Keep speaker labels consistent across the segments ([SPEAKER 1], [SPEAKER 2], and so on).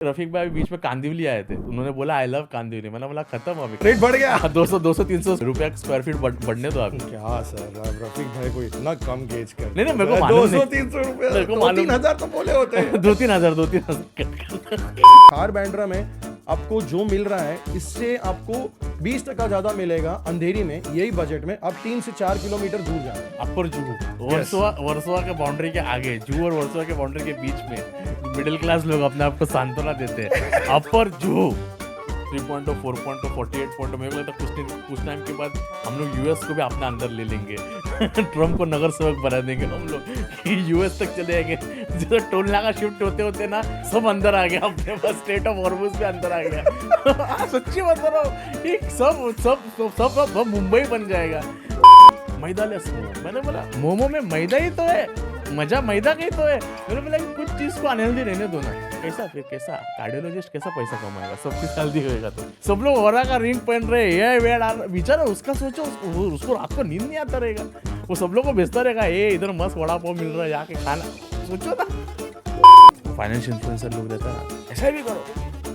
[SPEAKER 1] रफीक भाई बीच में कांदिवली आए थे, उन्होंने बोला आई लव कांदिवली, मैंने बोला खत्म अभी
[SPEAKER 2] रेट बढ़ गया
[SPEAKER 1] 200-300 रुपया स्क्वायर फीट बढ़ने दो आप।
[SPEAKER 2] क्या सर, आप रफीक भाई को इतना कम गेज कर
[SPEAKER 1] नहीं मेरे को मालूम नहीं,
[SPEAKER 2] 200-300 रुपया,
[SPEAKER 1] मेरे को मालूम
[SPEAKER 2] 2-3 हजार तो बोले होते हैं
[SPEAKER 1] 2-3 हजार
[SPEAKER 2] कार बैंड्रा में आपको जो मिल रहा है इससे आपको 20% ज्यादा मिलेगा अंधेरी में, यही बजट में आप 3 से 4 किलोमीटर दूर जाए।
[SPEAKER 1] अपर जुहू, वर्सोवा के बाउंड्री के आगे, जुहू और वर्सोवा के बाउंड्री के बीच में मिडिल क्लास लोग अपने आप को सांत्वना देते हैं। अपर जुहू 3.0, 4.0, 48.0, मेरे को लगता है कुछ टाइम के बाद हम लोग यूएस को भी अपने अंदर ले लेंगे। ट्रम्प को नगर सेवक बना देंगे हम लोग, यूएस तक चले जाएंगे। जैसे टोल नाका शिफ्ट होते होते ना सब अंदर आ गया, अपने पास स्टेट ऑफ हॉर्मुज भी अंदर आ गया। सच्ची बता रहा हूँ, सब मुंबई बन जाएगा। मैदा लेस मोमो, मैंने बोला मोमो में मैदा ही तो है, मजा मैदा का ही तो है। मैंने बोला कुछ चीज को अनहेल्दी रहने दो ना। कैसा कार्डियोलॉजिस्ट कैसा पैसा कमाएगा, सब कुछ हेल्दी होएगा तो। सब लोग ओरा का रिंग पहन रहे हैं, बेचारा उसका सोचो, उसको रात को नींद नहीं आता रहेगा, वो सब लोग को भेजता रहेगा, इधर मस्त वड़ा पाव मिल रहा है जाके खाना, सोचो ना। फाइनेंशियल इन्फ्लुएंसर लोग रहता है ऐसा भी करो,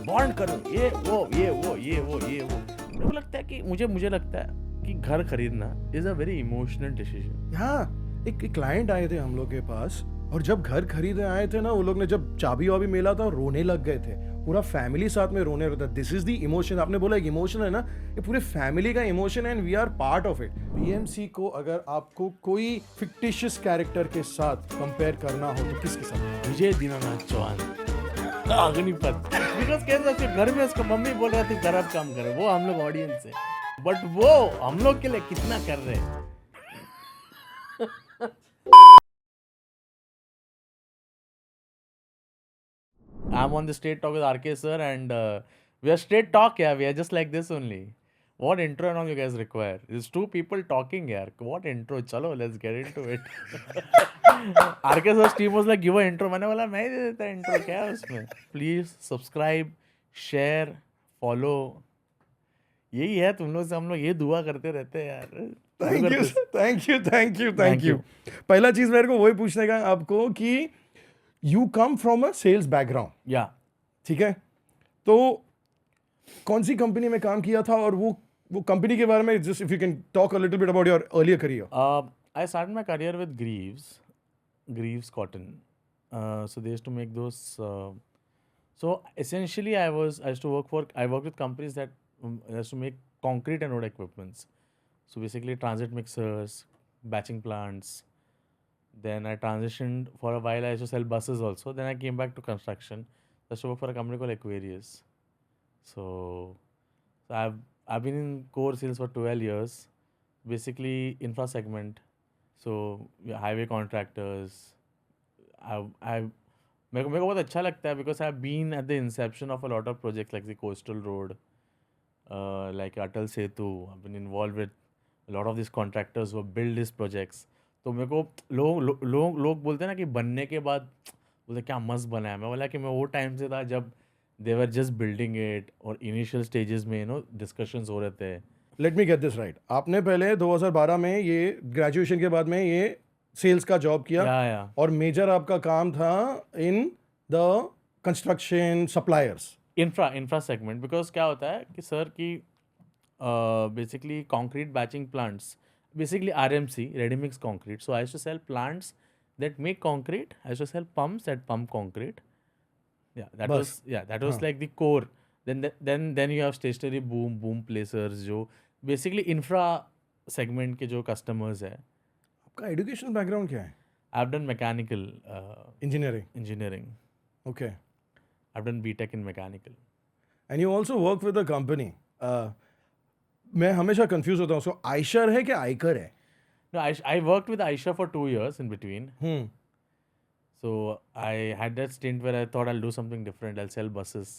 [SPEAKER 1] बॉन्ड करो, ये वो। मेरे को लगता है कि मुझे लगता है कि घर खरीदना is a very emotional decision.
[SPEAKER 2] हाँ, एक क्लाइंट आए थे हम लोग के पास, और जब घर खरीदे आए थे ना, वो लोग ने जब चाबी वाबी मिला था रोने लग गए थे, पूरा फैमिली साथ में रोने रहता। दिस इज द इमोशन, आपने बोला एक इमोशन है ना, ये पूरे फैमिली का इमोशन है and we are part of it. BMC को अगर आपको कोई फिक्टिशियस कैरेक्टर के साथ कंपेयर करना हो तो किसके साथ?
[SPEAKER 1] विजय दीनानाथ चौहान, अग्निपथ। बिकॉज कैसे घर में उसका मम्मी बोल रहा थी खराब काम करे, वो हम लोग ऑडियंस है, बट वो हम लोग के लिए कितना कर रहे हैं। I'm on the straight talk with RK sir, and we are straight talk, yeah. We are just like this only. What intro and all you guys require? There's two people talking, yeah. What intro? Chalo, let's get into it. RK sir's team was like, give an intro. मैंने बोला मैं ही दे देता intro, क्या है उसमें? Please subscribe, share, follow. यही है, तुम लोग से हम लोग ये दुआ करते रहते हैं यार।
[SPEAKER 2] Thank you. पहला चीज मेरे को वही पूछने का है आपको कि you come from a sales background,
[SPEAKER 1] या
[SPEAKER 2] ठीक है, तो कौन सी कंपनी में काम किया था, और वो कंपनी के बारे में just if you can talk a little bit about your earlier career.
[SPEAKER 1] I started my career with Greaves Cotton. So they used to make those. So essentially, I used to I worked with companies that used to make concrete and road equipments. So basically, transit mixers, batching plants. Then I transitioned for a while. I used to sell buses also. Then I came back to construction. I used to work for a company called Aquarius. So I've been in core sales for 12 years. Basically, infra segment. So highway contractors. मेरे को बहुत अच्छा लगता है because I've been at the inception of a lot of projects like the coastal road, like Atal Setu. I've been involved with a lot of these contractors who have built these projects. तो मेरे को लोग बोलते हैं ना कि बनने के बाद बोलते क्या मस्त बना है। मैं बोला कि मैं वो टाइम से था जब दे वर जस्ट बिल्डिंग इट और इनिशियल स्टेजेस में डिस्कशंस हो रहे थे।
[SPEAKER 2] Let me get this right, आपने पहले 2012 में ये ग्रेजुएशन के बाद में ये सेल्स का जॉब किया,
[SPEAKER 1] या
[SPEAKER 2] और मेजर आपका काम था in the construction suppliers,
[SPEAKER 1] infra segment. Because क्या होता है कि सर की basically concrete batching plants, basically RMC, ready mix concrete. So I used to sell plants that make concrete. I used to sell pumps that pump concrete. That was like the core. Then you have stationary boom placers, जो basically infra segment के जो customers है।
[SPEAKER 2] आपका education background क्या है?
[SPEAKER 1] I've done mechanical engineering.
[SPEAKER 2] Okay.
[SPEAKER 1] I've done BTech in mechanical.
[SPEAKER 2] And you also work with a company. मैं हमेशा confuse होता हूँ, उसको आयशर है कि आयकर है?
[SPEAKER 1] No, I worked with Aisha for 2 years in between. So I had that stint where I thought I'll do something different. I'll sell buses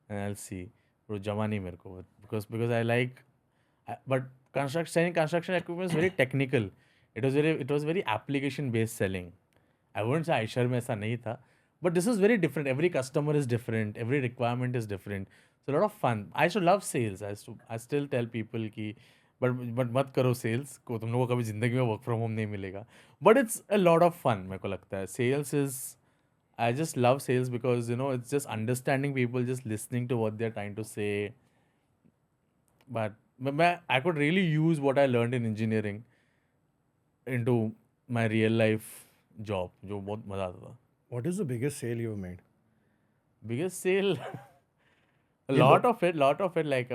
[SPEAKER 1] and I'll see. Bro, jama nahi mere ko, because I like, but selling construction equipment is very technical. It was very application based selling. I wouldn't say Aisha में ऐसा नहीं था, but this is very different. Every customer is different. Every requirement is different. So a lot of fun. I used to love sales. I still tell people कि but मत करो sales को, तुम लोगों को कभी जिंदगी में वर्क फ्रॉम होम नहीं मिलेगा, but it's a lot of fun. मेरे को लगता है sales is I just love sales because it's just understanding people, just listening to what they're trying to say. But I could really use what I learned in engineering into my real life job, जो बहुत मजा आता था.
[SPEAKER 2] What is the biggest sale you've made?
[SPEAKER 1] Biggest sale, a
[SPEAKER 2] ये
[SPEAKER 1] lot of it. Like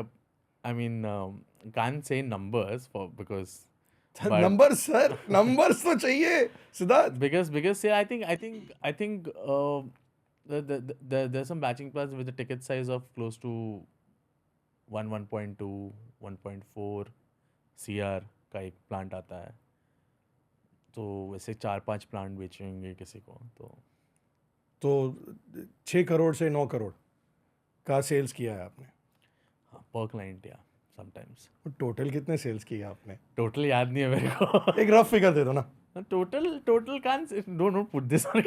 [SPEAKER 1] I mean, can't say numbers because
[SPEAKER 2] numbers, sir. Numbers तो चाहिए, Siddharth.
[SPEAKER 1] biggest sale. I think there's some batching plants with a ticket size of close to 1.2 1.4 CR का एक plant आता है. तो वैसे 4-5 plant बेचेंगे किसी को
[SPEAKER 2] तो 6 करोड़ से 9 करोड़ का सेल्स किया है आपने.
[SPEAKER 1] पर क्लाइंट या समटाइम्स.
[SPEAKER 2] टोटल कितने सेल्स किए आपने?
[SPEAKER 1] टोटल याद नहीं है मेरे को.
[SPEAKER 2] एक रफ फिगर दे दो ना.
[SPEAKER 1] Total can't don't put this on.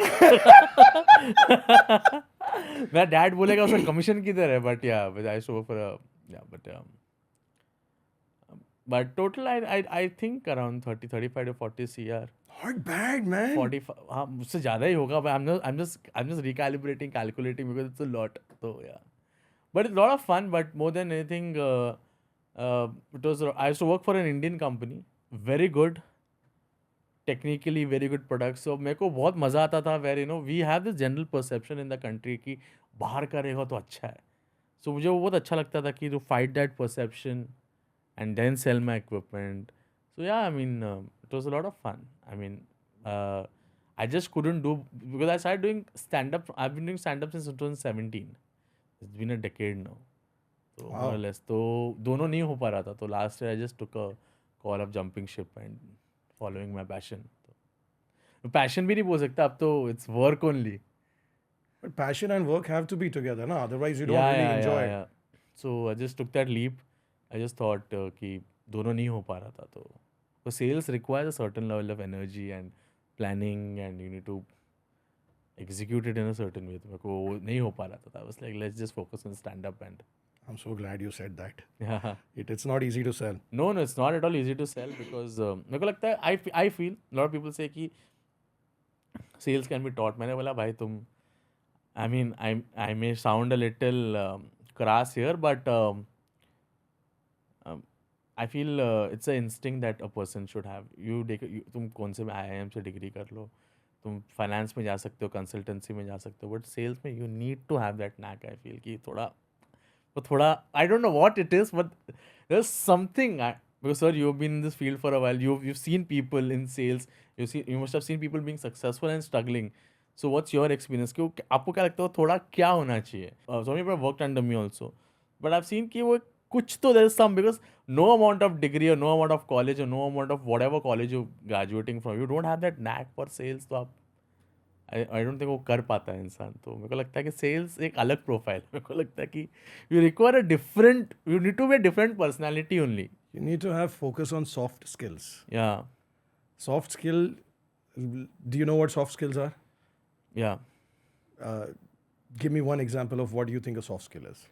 [SPEAKER 1] मेरा डैड बोलेगा उसका कमीशन किधर है, but yeah I show for but total I think around 35 to 40 CR.
[SPEAKER 2] Not bad, man.
[SPEAKER 1] 45, हाँ मुझसे ज़्यादा ही होगा, but I'm just recalibrating, calculating because it's a lot. So yeah, but it's a lot of fun. But more than anything, it was I used to work for an Indian company, very good, technically very good products. So मेरे को बहुत मज़ा आता था. Where we have this general perception in the country कि बाहर का रहेगा तो अच्छा है. So मुझे वो बहुत अच्छा लगता था कि to fight that perception and then sell my equipment. So yeah, I mean, it was a lot of fun. I mean, I just couldn't do, because I started doing stand-up. I've been doing stand-up since 2017. It's been a decade now. So more or less, तो दोनों नहीं हो पा रहा था. तो last year I just took a call of jumping ship and following my passion. तो passion भी नहीं बोल सकता अब तो, it's work only.
[SPEAKER 2] But passion and work have to be together, na? Otherwise you don't really enjoy it.
[SPEAKER 1] Yeah. So I just took that leap. I just thought कि दोनों नहीं हो पा रहा था. तो sales requires a certain level of energy and planning, and you need to execute it in a certain way. तो मेरे को वो नहीं हो पा रहा था. I was like, let's just focus on stand up. And
[SPEAKER 2] I'm so glad you said that.
[SPEAKER 1] yeah,
[SPEAKER 2] It's not easy to sell.
[SPEAKER 1] no, it's not at all easy to sell because मेरे को लगता है I feel a lot of people say कि sales can be taught. मैंने बोला भाई तुम, I mean I may sound a little crass here, but I feel it's an instinct that a person should have. तुम कौन से IIM से degree कर लो, तुम फाइनेंस में जा सकते हो, कंसल्टेंसी में जा सकते हो, बट सेल्स में you need to have that knack. I feel कि थोड़ा I don't know what it is, but there is something. Because sir, you've been in this field for a while. You've seen people in sales. You must have seen people being successful and struggling. So what's your experience? कि आपको क्या लगता है थोड़ा क्या होना चाहिए? So many people worked under me also, but I've seen कि वो कुछ तो there is some, because no amount of degree or no amount of college or no amount of whatever college you're graduating from, you don't have that knack for sales. तो आप I don't think वो कर पाता है इंसान. तो मेरे को लगता है कि सेल्स एक अलग प्रोफाइल. मेरे को लगता है कि you need to be a different personality only.
[SPEAKER 2] You need to have focus on soft skills.
[SPEAKER 1] Yeah.
[SPEAKER 2] Soft skill, do you know what soft skills are?
[SPEAKER 1] Yeah.
[SPEAKER 2] Give me one example of what you think a soft skill is.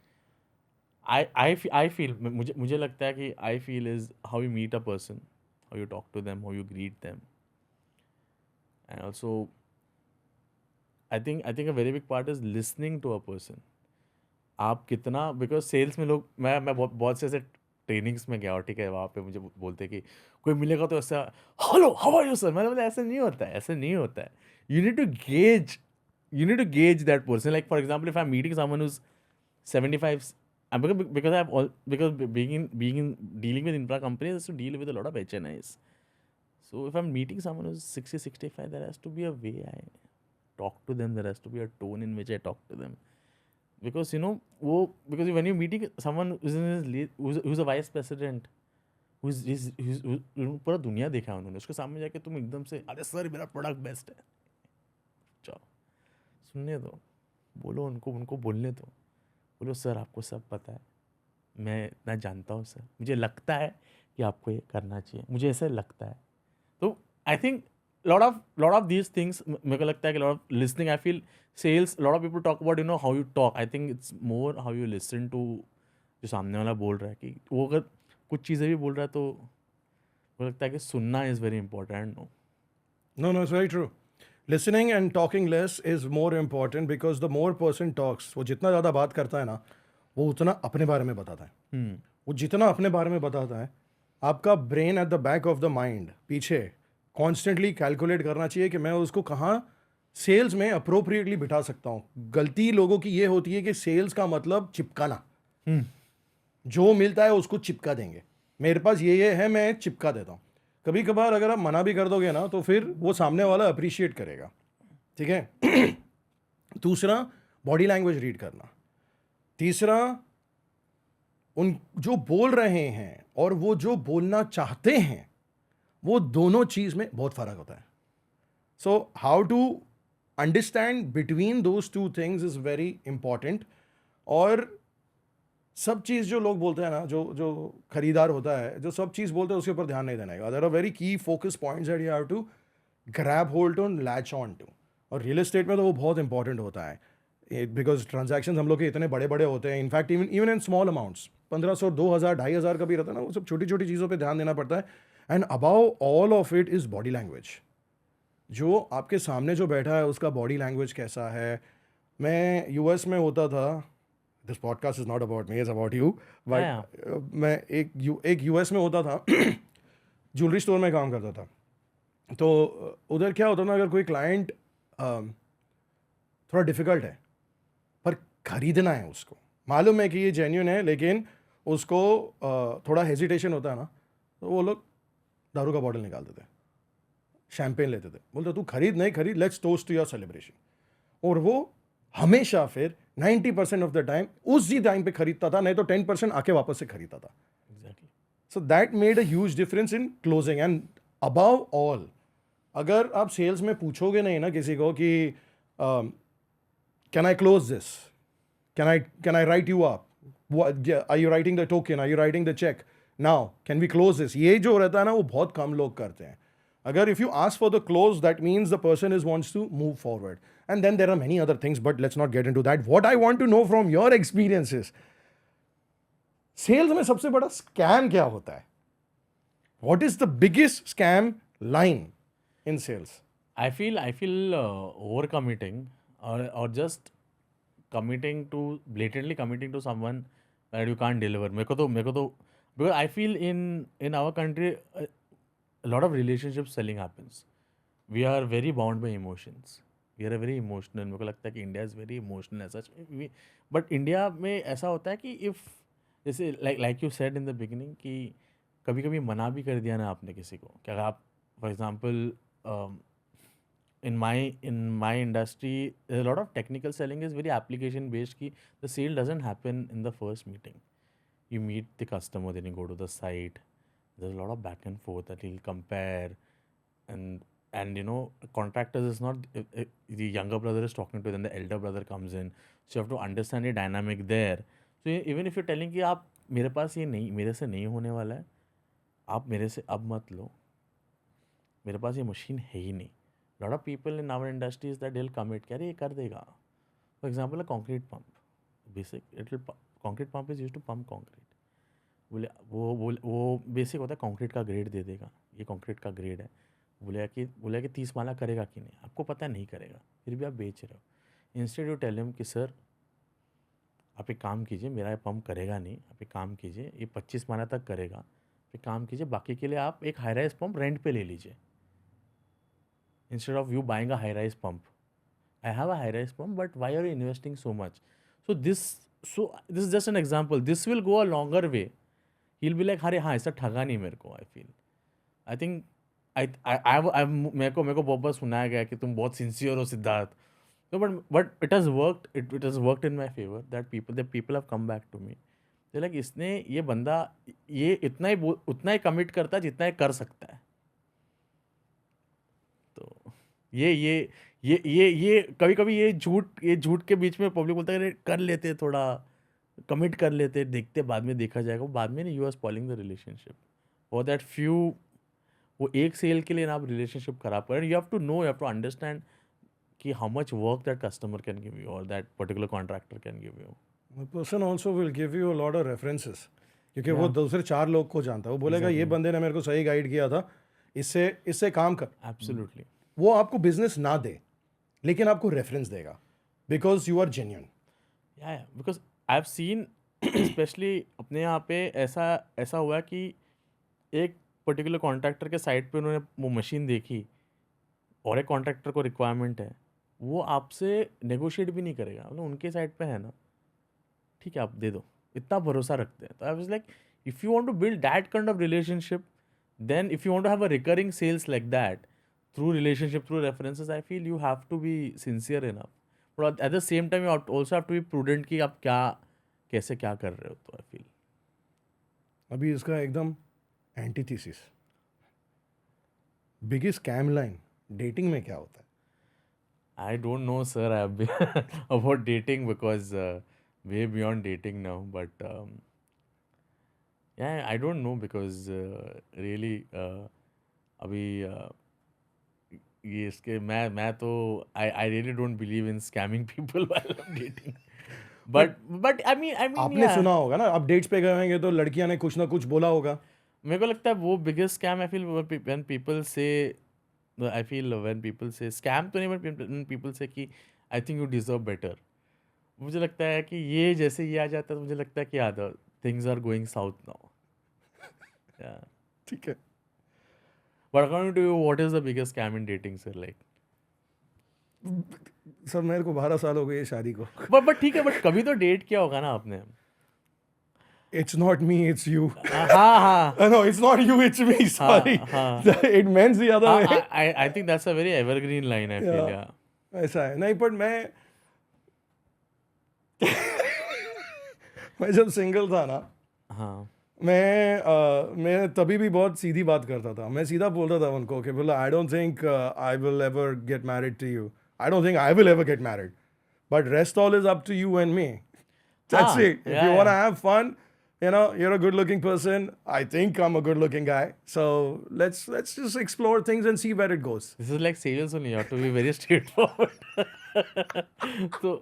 [SPEAKER 1] I feel मुझे लगता है कि I feel is how you meet a person, how you talk to them, how you greet them, and also I think a very big part is listening to a person. आप कितना, because sales में लोग, मैं बहुत से ऐसे trainings में गया और ठीक है, वहाँ पे मुझे बोलते कि कोई मिलेगा तो ऐसा hello how are you sir. मैंने बोला ऐसे नहीं होता है. You need to gauge that person. Like for example, if I'm meeting someone who's 75, because dealing with infra companies is to deal with a lot of HNIs. So if I'm meeting someone who's 60, 65, there has to be a way I talk to them. There has to be a tone in which I talk to them. Because because when you're meeting someone who's a vice president, who's पूरा दुनिया देखा उन्होंने, उसके सामने जाके तुम एकदम से अरे सर मेरा प्रोडक्ट बेस्ट है, चलो सुनने दो, बोलो उनको बोलने दो, बोलो सर आपको सब पता है, मैं इतना जानता हूँ सर, मुझे लगता है कि आपको ये करना चाहिए, मुझे ऐसा लगता है. तो I think lot of these things, मेरे को लगता है कि lot of listening. I feel sales, a lot of people talk about how you talk. I think it's more how you listen to जो सामने वाला बोल रहा है, कि वो अगर कुछ चीज़ें भी बोल रहा है तो मुझे लगता है कि सुनना is very important.
[SPEAKER 2] No, it's very true. Listening and talking less is more important because the more person talks, वो जितना ज़्यादा बात करता है ना, वो उतना अपने बारे में बताता है। वो जितना अपने बारे में बताता है, आपका brain at the back of the mind पीछे कॉन्स्टेंटली कैलकुलेट करना चाहिए कि मैं उसको कहाँ सेल्स में अप्रोप्रिएटली बिठा सकता हूँ। गलती लोगों की ये होती है कि सेल्स का मतलब चिपकाना, जो मिलता है उसको चिपका देंगे। मेरे पास ये है, मैं चिपका देता हूँ। कभी कभार अगर आप मना भी कर दोगे ना, तो फिर वो सामने वाला अप्रिशिएट करेगा, ठीक है। दूसरा, बॉडी लैंग्वेज रीड करना। तीसरा, उन जो बोल रहे हैं और वो जो बोलना चाहते हैं, वो दोनों चीज में बहुत फर्क होता है। So how to understand between those two things is very important. और सब चीज़ जो लोग बोलते हैं ना, जो खरीदार होता है, जो सब चीज़ बोलते हैं उसके ऊपर ध्यान नहीं देना है। There are very key focus points that you have to grab hold to, latch on to. और रियल एस्टेट में तो वो बहुत इंपॉर्टेंट होता है, बिकॉज ट्रांजैक्शंस हम लोग के इतने बड़े बड़े होते हैं। In fact even in small amounts, 1500, 2000, 2500 का भी रहता है ना, वो सब छोटी छोटी चीज़ों पे ध्यान देना पड़ता है। And above all of it is body language. जो आपके सामने जो बैठा है उसका बॉडी लैंग्वेज कैसा है। मैं यूएस में होता था, this podcast is not about me, is about you, but मैं एक यूएस में होता था, ज्वेलरी स्टोर में काम करता था। तो उधर क्या होता ना, अगर कोई क्लाइंट थोड़ा डिफ़िकल्ट है पर खरीदना है, उसको मालूम है कि ये जेन्युइन है, लेकिन उसको थोड़ा हेजिटेशन होता है ना, तो वो लोग दारू का बॉटल निकाल देते, शैम्पेन लेते थे, बोलते तू खरीद नहीं खरीद, let's toast to your celebration. और वो हमेशा फिर 90% ऑफ द टाइम उसी टाइम पे खरीदता था, नहीं तो 10% आके वापस से खरीदता था। So that made a huge difference in closing. And above all, अगर आप सेल्स में पूछोगे नहीं ना किसी को कि can I close this, can I write you up, are you writing the token, are you writing the cheque, now can we close this, ये जो रहता है ना, वो बहुत कम लोग करते हैं। अगर if you ask for the close, that means the person is wants to move forward. And then there are many other things, but let's not get into that. What I want to know from your experiences, sales में सबसे बड़ा scam क्या होता है? What is the biggest scam line in sales?
[SPEAKER 1] I feel overcommitting or just blatantly committing to someone that you can't deliver. मेरे को तो because I feel in our country a lot of relationship selling happens. We are very bound by emotions. We are very emotional. मेरे को लगता है कि India is very emotional as such. But India में ऐसा होता है कि इफ़ जैसे like you said in the beginning कि कभी कभी मना भी कर दिया ना आपने किसी को, कि अगर आप for example in my industry lot of technical selling is very application based, कि the sale doesn't happen in the first meeting. You meet the customer, then you go to the site, there is lot of back and forth that you will compare, and you know, contractors is not the younger brother is talking to, then the elder brother comes in, so you have to understand the dynamic there. So even if you're telling कि आप मेरे पास ये नहीं, मेरे से नहीं होने वाला है, आप मेरे से अब मत लो, मेरे पास ये मशीन है ही नहीं। lot of people in our industry is that they'll commit कि अरे ये कर देगा। For example, a concrete pump, basic concrete pump is used to pump concrete. बोले वो बेसिक होता है, कंक्रीट का ग्रेड दे देगा, ये कंक्रीट का ग्रेड है। बोले कि 30 माला करेगा कि नहीं, आपको पता नहीं करेगा, फिर भी आप बेच रहे हो। इंस्टेड यू टेल हिम कि सर आप एक काम कीजिए, मेरा ये पंप करेगा नहीं, आप एक काम कीजिए, ये 25 माला तक करेगा, एक काम कीजिए, बाकी के लिए आप एक हाई राइज पंप रेंट पे ले लीजिए। Instead of you buying a high rise pump, I have a high rise pump, but why are you investing so much? So this is just an example, this will go a longer way. He will be like अरे हाँ, ऐसा ठगा नहीं मेरे को। I think मेरे को बहुत बार सुनाया गया कि तुम बहुत सिंसियर हो सिद्धार्थ, तो but it has worked in my favour, that people have come back to me, like इसने, ये बंदा ये उतना ही कमिट करता है जितना ही कर सकता है। तो ये कभी कभी ये झूठ के बीच में पब्लिक बोलता है कर लेते, थोड़ा कमिट कर लेते, देखते बाद में देखा जाएगा, बाद में you are spoiling the relationship और दैट फ्यू। वो एक सेल के लिए ना आप रिलेशनशिप खराब करें। You have to know, you have to understand कि how much work that customer can give you और that particular contractor can give you.
[SPEAKER 2] The person also will give you a lot of references, क्योंकि वो दूसरे 4 लोग को जानता है। वो बोलेगा ये बंदे ने मेरे को सही गाइड किया था, इससे काम कर।
[SPEAKER 1] एब्सोल्युटली।
[SPEAKER 2] वो आपको बिजनेस ना दे लेकिन आपको रेफरेंस देगा because you are genuine.
[SPEAKER 1] Yeah, because I've seen especially अपने यहाँ पे ऐसा ऐसा हुआ कि एक पर्टिकुलर कॉन्ट्रैक्टर के साइट पे उन्होंने वो मशीन देखी और एक कॉन्ट्रैक्टर को रिक्वायरमेंट है, वो आपसे नेगोशिएट भी नहीं करेगा, मतलब उनके साइड पे है ना, ठीक है आप दे दो, इतना भरोसा रखते हैं. तो I was like, if you want to build that kind of relationship, then if you want to have a recurring sales like that through relationship, through references, I feel you have to be sincere enough. But at the same time you also have to be prudent कि आप क्या कैसे क्या कर रहे हो. तो I feel
[SPEAKER 2] अभी इसका एकदम antithesis, biggest scam line dating में क्या होता है?
[SPEAKER 1] I don't know, sir. I've been about dating because way beyond dating now. But yeah, I don't know because really अभी ये इसके मैं तो I really don't believe in scamming people while I'm dating. But I mean
[SPEAKER 2] आपने
[SPEAKER 1] yeah.
[SPEAKER 2] सुना होगा ना, आप डेट्स पे गए होंगे तो लड़कियां ने कुछ ना कुछ बोला होगा.
[SPEAKER 1] मेरे को लगता है वो biggest scam I feel when people say, I feel when people say scam तो नहीं, but when people say कि I think you deserve better, मुझे लगता है कि ये जैसे ये आ जाता है तो मुझे लगता है कि याद things are going south now. Yeah.
[SPEAKER 2] ठीक है.
[SPEAKER 1] But according to you, what is the biggest scam in dating, sir? Like,
[SPEAKER 2] sir मेरे को 12 साल हो गए शादी को.
[SPEAKER 1] but ठीक है, but कभी तो डेट किया होगा ना आपने.
[SPEAKER 2] It's not me, it's you.
[SPEAKER 1] हाँ हाँ.
[SPEAKER 2] No, it's not you, it's me. Sorry.
[SPEAKER 1] हाँ.
[SPEAKER 2] It means the other way.
[SPEAKER 1] I think that's a very evergreen line. I feel yeah.
[SPEAKER 2] ऐसा है नहीं, पर मैं जब सिंगल था ना,
[SPEAKER 1] हाँ.
[SPEAKER 2] मैं तभी भी बहुत सीधी बात करता था. मैं सीधा बोलता था उनको कि बोला, I don't think I will ever get married to you, I don't think I will ever get married, but rest all is up to you and me. That's it. If you want to have fun, you know, you're a good-looking person. I think I'm a good-looking guy. So let's just explore things and see where it goes.
[SPEAKER 1] This is like sales only. You have to be very straightforward. So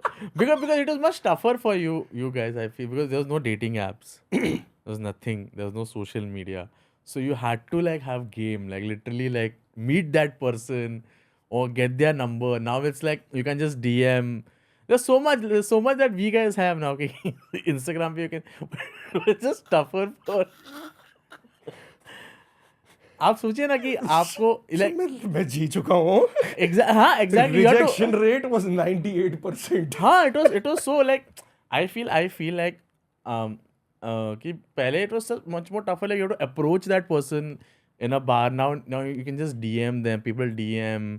[SPEAKER 1] because it was much tougher for you guys, I feel, because there was no dating apps. There was nothing. There was no social media. So you had to like have game, like literally like meet that person or get their number. Now it's like you can just DM. There's so much that we guys have now. Okay? Instagram पे you can. It's just tougher for. आप सोचिए ना कि आपको like
[SPEAKER 2] मैं जी चुका हूँ.
[SPEAKER 1] हाँ exactly.
[SPEAKER 2] Rejection rate was 98%.
[SPEAKER 1] हाँ, it was so like I feel like कि पहले it was much more tougher. Like you have to approach that person in a bar. Now you can just DM them. People DM.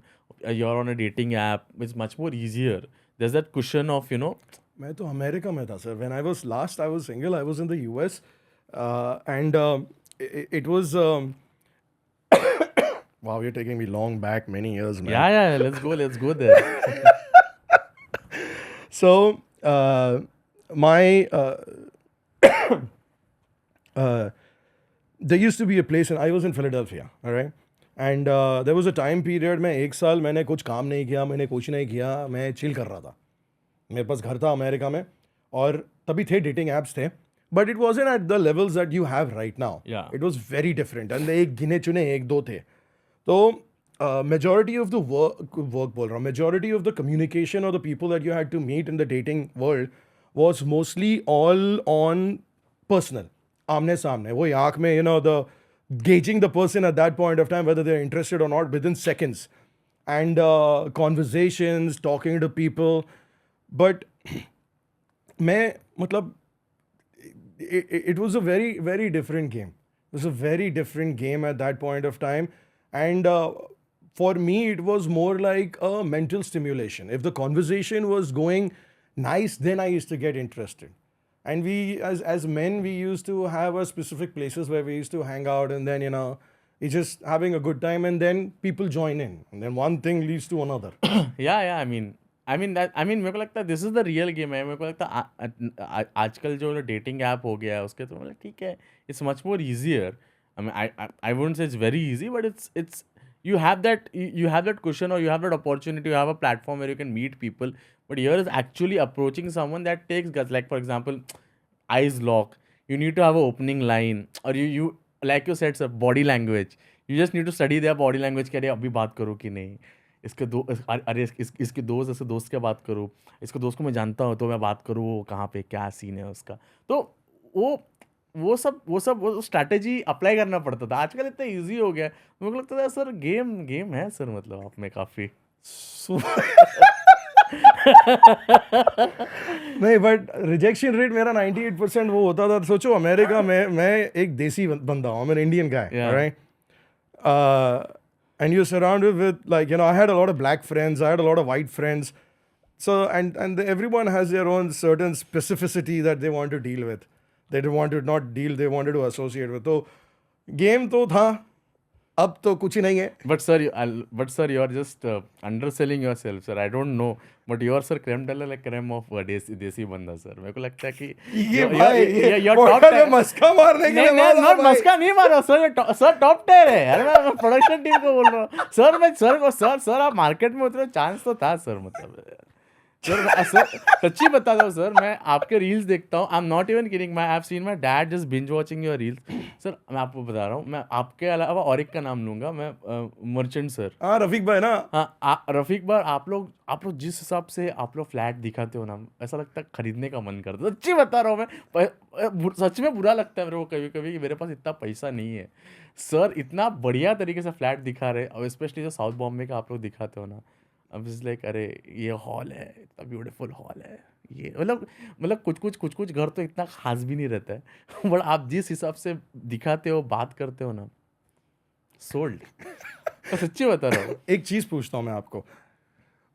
[SPEAKER 1] You're on a dating app. It's much more easier. There's that cushion of, you know.
[SPEAKER 2] मैं तो America में था sir. When I was single, I was in the US, and it was wow, you're taking me long back many years, man.
[SPEAKER 1] Yeah, let's go there.
[SPEAKER 2] So my there used to be a place, and I was in Philadelphia, all right, and there was a time period में एक साल मैंने कुछ काम नहीं किया, मैंने कुछ नहीं किया, मैं चिल कर रहा था. मेरे पास घर था अमेरिका में, और तभी थे डेटिंग एप्स थे, but it wasn't at the levels that you have right now. It was very different, and एक गिने चुने एक दो थे. तो मेजॉरिटी ऑफ द वर्क बोल रहा हूँ, मेजॉरिटी ऑफ द कम्युनिकेशन और the people that you had to meet in the dating world was mostly all on personal, आमने सामने, वो आँख में, you know, the gauging the person at that point of time whether they're interested or not within seconds, and conversations, talking to people. But मैं मतलब it was a very very different game. It was a very different game at that point of time, and for me it was more like a mental stimulation. If the conversation was going nice, then I used to get interested. And we, as men, we used to have our specific places where we used to hang out, and then, you know, it's just having a good time, and then people join in, and then one thing leads to another.
[SPEAKER 1] Yeah, I mean मेरे को लगता है this is the real game है. मेरे को लगता है आजकल जो dating app हो गया है उसके, तो मतलब ठीक है, it's much more easier. I mean, I wouldn't say it's very easy, but it's you have that cushion, or you have that opportunity, you have a platform where you can meet people. But here is actually approaching someone that takes guts. Like, for example, eyes lock. You need to have an opening line, or you like you said, sir, body language. You just need to study their body language. कि अरे अभी बात करो कि नहीं. इसके दोस्त ऐसे दोस्त क्या बात करूँ, इसके दोस्त को मैं जानता हूँ तो मैं बात करूँ वो कहाँ पे क्या सीन है उसका। तो वो स्ट्रैटेजी अप्लाई करना पड़ता था। आजकल इतना ईज़ी हो गया है, मेरे को लगता था सर गेम गेम है सर, मतलब आप में काफ़ी।
[SPEAKER 2] नहीं, बट रिजेक्शन रेट मेरा 98% वो होता था। सोचो अमेरिका में मैं एक देसी बंदा हूँ, मैं Indian guy,
[SPEAKER 1] Yeah.
[SPEAKER 2] Right? And you're surrounded with, like, I had a lot of black friends, I had a lot of white friends. So and everyone has their own certain specificity that they want to deal with. They didn't want to not deal, they wanted to associate with. तो game तो था, अब तो कुछ ही नहीं है।
[SPEAKER 1] But sir, you are just underselling yourself, sir. I don't know, but you are sir creme de la creme of देसी बंदा sir. मेरे को लगता है कि
[SPEAKER 2] ये भाई ये पॉडकास्ट में मस्का मारने के लिए
[SPEAKER 1] नहीं मस्का नहीं मारो सर, सर टॉप टेयर है यार। मैं प्रोडक्शन टीम को बोल रहा हूँ सर आप मार्केट में उतरे, चांस तो था सर, मतलब सर सच्ची बता दो सर, मैं आपके रील्स देखता हूँ, आई am not even kidding, I have seen my dad just binge watching your reels. Sir मैं आपको बता रहा हूँ, मैं आपके अलावा और एक का नाम लूंगा मैं, मर्चेंट सर।
[SPEAKER 2] हाँ, रफीक भाई ना।
[SPEAKER 1] हाँ रफीक भाई, आप लोग जिस हिसाब से आप लोग फ्लैट दिखाते हो ना, ऐसा लगता है खरीदने का मन करता है। सच्ची बता रहा हूँ मैं, सच में बुरा लगता है मेरे को कभी कभी कि मेरे पास इतना पैसा नहीं है। सर इतना बढ़िया तरीके से फ्लैट दिखा रहे, और स्पेशली जो साउथ बॉम्बे का आप लोग दिखाते हो ना, अब इज लाइक अरे ये हॉल है, इतना ब्यूटीफुल हॉल है, ये मतलब कुछ घर तो इतना खास भी नहीं रहता है। बट आप जिस हिसाब से दिखाते हो, बात करते हो ना, सोल्ड। तो सच्ची बता रहा हूँ।
[SPEAKER 2] एक चीज पूछता हूँ मैं आपको,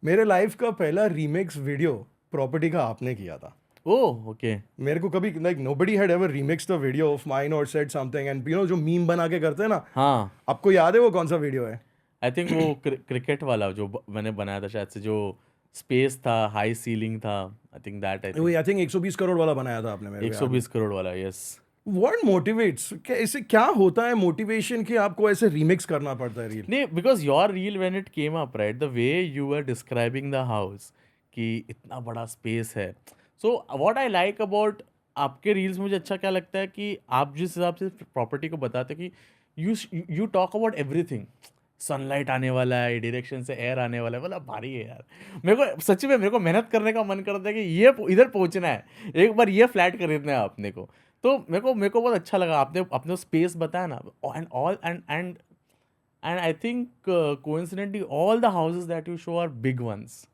[SPEAKER 2] मेरे लाइफ का पहला रीमिक्स वीडियो प्रॉपर्टी का आपने किया था।
[SPEAKER 1] Oh okay.
[SPEAKER 2] मेरे को कभी like nobody had ever remix the video of mine और सेड समथिंग, एंड जो मीम बना के करते हैं ना,
[SPEAKER 1] हाँ
[SPEAKER 2] आपको याद है वो कौन सा वीडियो है?
[SPEAKER 1] आई थिंक वो क्रिकेट वाला जो मैंने बनाया था शायद से, जो स्पेस था, हाई सीलिंग था, आई थिंक
[SPEAKER 2] 120 करोड़ वाला बनाया था आपने मेरे को।
[SPEAKER 1] 120 करोड़ वाला, यस।
[SPEAKER 2] व्हाट मोटिवेट्स, ऐसे क्या होता है मोटिवेशन कि आपको ऐसे रीमिक्स करना पड़ता है रील?
[SPEAKER 1] नहीं, because your reel when it came up right, the way you are describing the house कि इतना बड़ा स्पेस है, so what I like about आपके रील्स, मुझे अच्छा क्या लगता है कि आप जिस हिसाब से प्रॉपर्टी को बताते कि you talk about everything. Sunlight आने वाला है, डायरेक्शन से एयर आने वाला है, मतलब भारी है यार। मेरे को सच्ची में, मेरे को मेहनत करने का मन करता है कि ये इधर पहुंचना है, एक बार ये फ्लैट खरीदना है अपने को। तो मेरे को बहुत अच्छा लगा आपने अपने स्पेस बताया ना, and all and I think coincidentally all the houses that you show are big ones.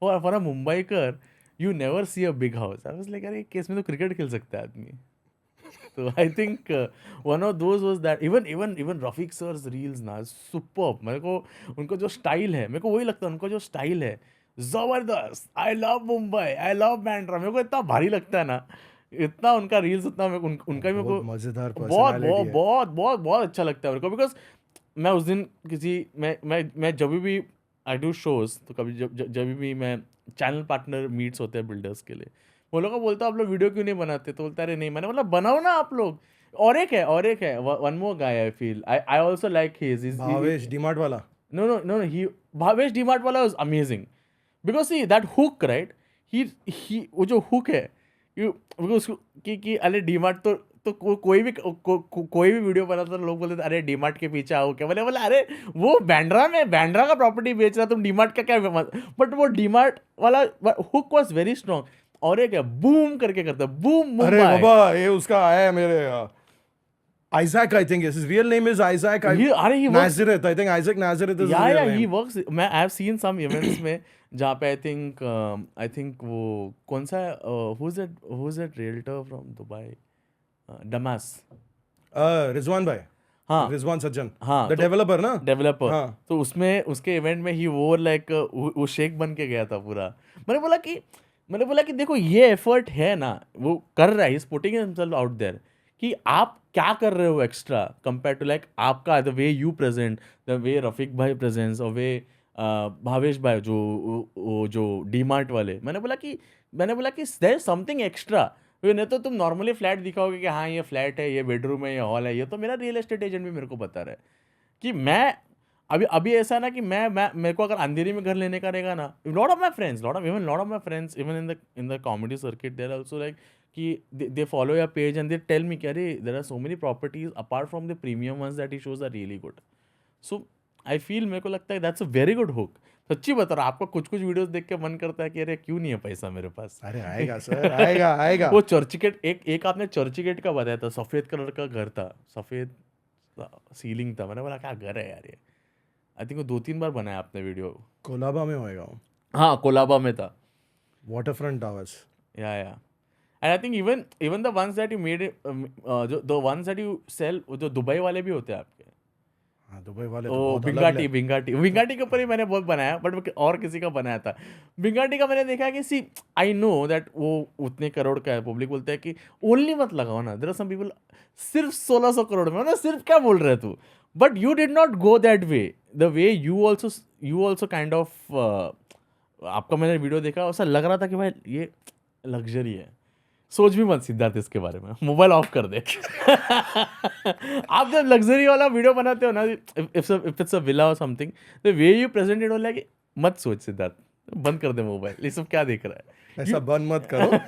[SPEAKER 1] For a Mumbaikar you never see a big house. I was like अरे केस में तो क्रिकेट खेल सकता है आदमी। तो I think one of those was that, even Rafiq sir's reels ना सुपर्ब। मेरे को उनको जो स्टाइल है, मेरे को वही लगता है, उनको जो स्टाइल है जबरदस्त। I love Mumbai, I love Bandra, मेरे को इतना भारी लगता है ना, इतना उनका रील्स, उतना उनका मेरे को
[SPEAKER 2] मजेदार
[SPEAKER 1] बहुत अच्छा लगता है मेरे को। बिकॉज मैं उस दिन मैं जब भी आई डू शोज, तो कभी जब भी मैं चैनल पार्टनर मीट्स होते हैं बिल्डर्स के लिए, वो लोग को बोलता आप लोग वीडियो क्यों नहीं बनाते, तो बोलता अरे नहीं, मैंने मतलब बनाओ ना आप लोग। और एक है one more guy, I feel I also like his
[SPEAKER 2] Bhavesh DMart वाला।
[SPEAKER 1] No, he भावेश डीमार्ट वाला was amazing because see that hook right, he वो जो hook है, उसको कि अरे डीमार्ट तो कोई भी वीडियो बनाता तो लोग बोलते थे अरे डीमार्ट के पीछे आओ क्या, बोले अरे वो बैंड्रा का प्रॉपर्टी बेच रहा, तुम डीमार्ट का क्या, बट वो डीमार्ट वाला हुक वाज वेरी स्ट्रॉन्ग। और एक है बूम करके करता है, बूम मुंबई।
[SPEAKER 2] अरे बाबा ये उसका आया है मेरे Isaac, I think his real name is Isaac. Nazareth, I think Isaac Nazareth is his real name.
[SPEAKER 1] He works. I have seen some events में जहाँ पे I think वो कौन सा who's that realtor from Dubai, Damas,
[SPEAKER 2] Rizwan भाई,
[SPEAKER 1] हाँ
[SPEAKER 2] रिजवान सज्जन,
[SPEAKER 1] हाँ,
[SPEAKER 2] the developer ना,
[SPEAKER 1] डेवलपर।
[SPEAKER 2] हाँ।
[SPEAKER 1] तो उसमें उसके इवेंट में ही वो लाइक वो शेख बन के गया था पूरा। मैंने बोला कि देखो ये एफर्ट है ना, वो कर रहा है, is putting himself out there, कि आप क्या कर रहे हो एक्स्ट्रा कंपेयर टू लाइक आपका the way you present, the way Rafiq भाई प्रेजेंट्स, और वे भावेश भाई जो डीमार्ट वाले। मैंने बोला कि देयर इज समथिंग एक्स्ट्रा। नहीं तो तुम नॉर्मली फ्लैट दिखाओगे कि हाँ ये फ्लैट है, ये बेडरूम है, ये हॉल है, ये तो मेरा रियल एस्टेट एजेंट भी मेरे को बता रहा है कि मैं अभी ऐसा ना कि मैं मेरे को अगर अंधेरी में घर लेने का रहेगा ना, lot of my friends even in the comedy circuit there also like कि they follow your page and they tell me कि अरे there are so many properties apart from the premium ones that he shows are really good. So I feel, मेरे को लगता है that's a very good hook. सच्ची बता रहा हूँ, आपको कुछ कुछ वीडियोस देख के मन करता है कि अरे क्यों नहीं है पैसा मेरे पास।
[SPEAKER 2] अरे आएगा सर, आएगा आएगा।
[SPEAKER 1] वो चर्चगेट, एक आपने चर्चगेट का बताया था, सफेद कलर का घर था, सफेद सीलिंग था, मैंने बोला क्या घर है यार ये। आई थिंक वो 2-3 बार बनाया आपने वीडियो।
[SPEAKER 2] कोलाबा में होएगा वो,
[SPEAKER 1] हाँ कोलाबा में था।
[SPEAKER 2] Water front towers.
[SPEAKER 1] Yeah and I think even the ones that you made, जो the ones that you sell, जो दुबई वाले भी होते हैं आपके।
[SPEAKER 2] हाँ दुबई वाले तो
[SPEAKER 1] ओ
[SPEAKER 2] बहुत अलग
[SPEAKER 1] भिंगाटी के ऊपर ही मैंने बहुत बनाया, बट और किसी का बनाया था। भिंगाटी का मैंने देखा कि सी आई नो दैट वो उतने करोड़ का है, पब्लिक बोलते हैं कि ओनली मत लगाओ ना, देयर आर सम पीपल सिर्फ 1600 करोड़ में, ना सिर्फ क्या बोल रहे तू, but you did not go that way, the way you also kind of, आपका मैंने वीडियो देखा, ऐसा लग रहा था कि भाई ये लग्जरी है। सोच भी मत सिद्धार्थ इसके बारे में, मोबाइल ऑफ कर दे। आप जब लग्जरी वाला वीडियो बनाते हो ना, इफ इट्स अ विला और something, the way you present it, like मत सोच सिद्धार्थ, बंद कर दे मोबाइल, ये सब क्या देख रहा है।
[SPEAKER 2] ऐसा बंद मत करो,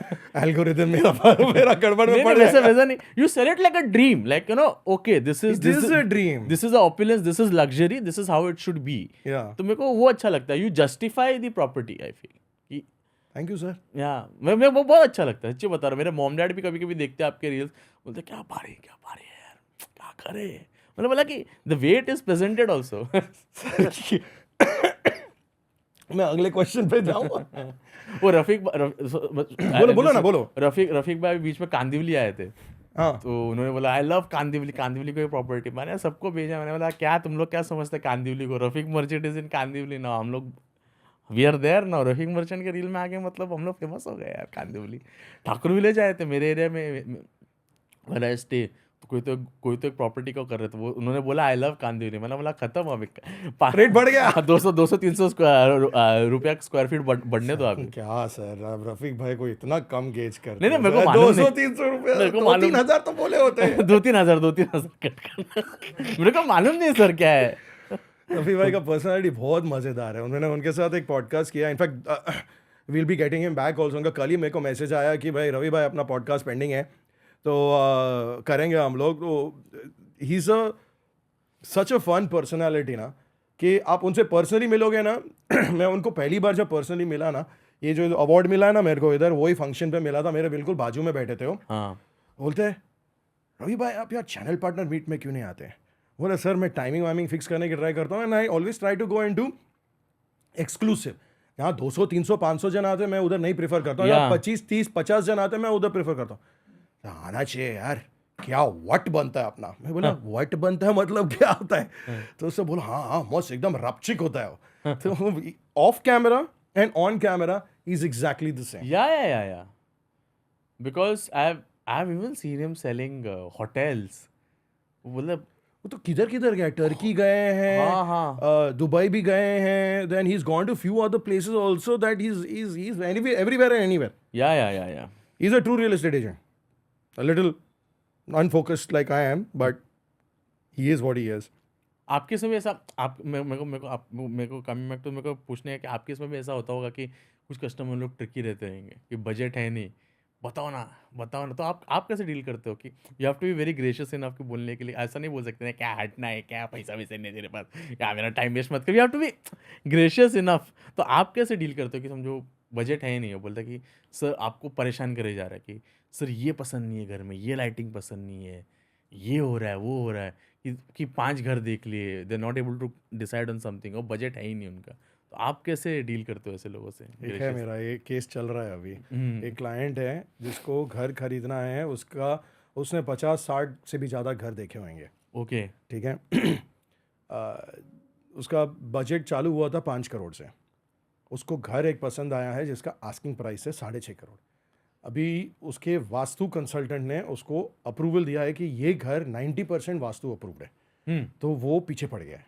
[SPEAKER 2] एल्गोरिथम मेरा गड़बड़ में पड़
[SPEAKER 1] वैसा
[SPEAKER 2] जाएगा।
[SPEAKER 1] नहीं, you sell it like a dream, like you know, okay this is
[SPEAKER 2] a dream.
[SPEAKER 1] This is opulence, this is luxury, this is how it should be.
[SPEAKER 2] Yeah.
[SPEAKER 1] तो मेरे को वो अच्छा लगता है, you justify the property, I feel.
[SPEAKER 2] Thank you sir.
[SPEAKER 1] या मैं वो बहुत अच्छा लगता है, सच्ची बता रहा हूँ। मेरे मॉम डैड भी कभी कभी देखते हैं आपके रील्स, बोलते क्या भारी है यार, क्या करे। मैंने बोला कि the way it is presented also.
[SPEAKER 2] मैं अगले क्वेश्चन पे जाऊंगा।
[SPEAKER 1] वो रफीक
[SPEAKER 2] बोलो।
[SPEAKER 1] रफीक भाई बीच में कांदिवली आए थे।
[SPEAKER 2] हाँ
[SPEAKER 1] तो उन्होंने बोला आई लव कांदिवली को प्रॉपर्टी, मैंने सबको भेजा। मैंने बोला क्या तुम लोग क्या समझते कांदिवली को, Rafiq merchant is in Kandivali ना, हम लोग वी आर देयर ना। रफीक मर्चेंट के रील में आके मतलब हम लोग फेमस हो गए यार। कांदिवली ठाकुर विलेज आए थे मेरे एरिया में, वाला स्टे, तो कोई तो एक प्रॉपर्टी को कर रहे थे, वो उन्होंने बोला आई लव कांदिवली। मैंने बोला खत्म अभी,
[SPEAKER 2] रेट बढ़ गया।
[SPEAKER 1] 200-300 रुपया स्क्वायर फीट बढ़ने दो अभी।
[SPEAKER 2] क्या सर, अब रफीक भाई को इतना कम गेज कर,
[SPEAKER 1] नहीं मेरे को मालूम
[SPEAKER 2] 200-300 रुपया,
[SPEAKER 1] मेरे को मालूम
[SPEAKER 2] 2-3 हजार तो बोले होते हैं।
[SPEAKER 1] 2-3 हजार कट कर। मेरे को मालूम नहीं सर क्या है।
[SPEAKER 2] रफीक भाई का पर्सनालिटी बहुत मजेदार है। उन्होंने उनके साथ एक पॉडकास्ट किया, in fact will be getting him back also. उनका कल ही मेरे को मैसेज आया कि भाई रवि भाई अपना पॉडकास्ट पेंडिंग है, तो करेंगे हम लोग। तो he is such a fun personality ना, कि आप उनसे पर्सनली मिलोगे ना। मैं उनको पहली बार जब पर्सनली मिला ना, ये जो अवार्ड मिला है ना मेरे को इधर, वही फंक्शन पे मिला था, मेरे बिल्कुल बाजू में बैठे थे वो।
[SPEAKER 1] हाँ
[SPEAKER 2] बोलते हैं रवि भाई आप यार चैनल पार्टनर मीट में क्यों नहीं आते हैं? बोला सर मैं टाइमिंग वाइमिंग फिक्स करने की ट्राई करता हूँ, and I always try to go into exclusive. यहाँ 200, 300, 500 जन आते हैं, मैं उधर नहीं प्रेफर करता हूँ। यहाँ 25, 30, 50 जन आते हैं, मैं उधर प्रेफर करता हूँ। आना चाहिए यार, क्या वट बनता है अपना। मैं बोला वट बनता है मतलब क्या होता है? तो उससे बोला हाँ मस्त एकदम रपचिक होता है वो। तो off camera and on camera is exactly the same.
[SPEAKER 1] Yeah because I have even seen him selling hotels. मतलब
[SPEAKER 2] वो तो किधर किधर गए, टर्की गए हैं, दुबई भी गए हैं, then he is gone to few other places also, that he is everywhere and anywhere.
[SPEAKER 1] Yeah
[SPEAKER 2] he is a true real estate agent, a little unfocused like I am, but he is what he is.
[SPEAKER 1] आपके इसमें भी ऐसा, आप मेरे को coming back तो मेरे को पूछने है कि आपके इसमें भी ऐसा होता होगा कि कुछ कस्टमर लोग ट्रिकी रहते रहेंगे कि बजट है नहीं, बताओ ना, तो आप कैसे डील करते हो कि you have to be very gracious enough कि बोलने के लिए ऐसा नहीं बोल सकते ना क्या हटना है, क्या पैसा वैसे नहीं तेरे पास, क्या मेरा टाइम वेस्ट मत कर, you have to be gracious enough. तो आप कैसे डील करते हो कि समझो बजट है ही नहीं, बोलता कि सर आपको परेशान करे जा रहा है कि सर ये पसंद नहीं है घर में, ये लाइटिंग पसंद नहीं है, ये हो रहा है वो हो रहा है, कि 5 घर देख लिए, they not able to decide on something, और बजट है ही नहीं उनका। तो आप कैसे डील करते हो ऐसे लोगों से?
[SPEAKER 2] एक है मेरा एक केस चल रहा है अभी। एक क्लाइंट है जिसको घर खरीदना है, उसने 50-60 से भी ज़्यादा घर देखे होंगे।
[SPEAKER 1] ओके
[SPEAKER 2] ठीक है। उसका बजट चालू हुआ था 5 करोड़ से। उसको घर एक पसंद आया है जिसका आस्किंग प्राइस है 6.5 करोड़। अभी उसके वास्तु कंसल्टेंट ने उसको अप्रूवल दिया है कि ये घर 90% वास्तु अप्रूव्ड है। तो वो पीछे पड़ गया है।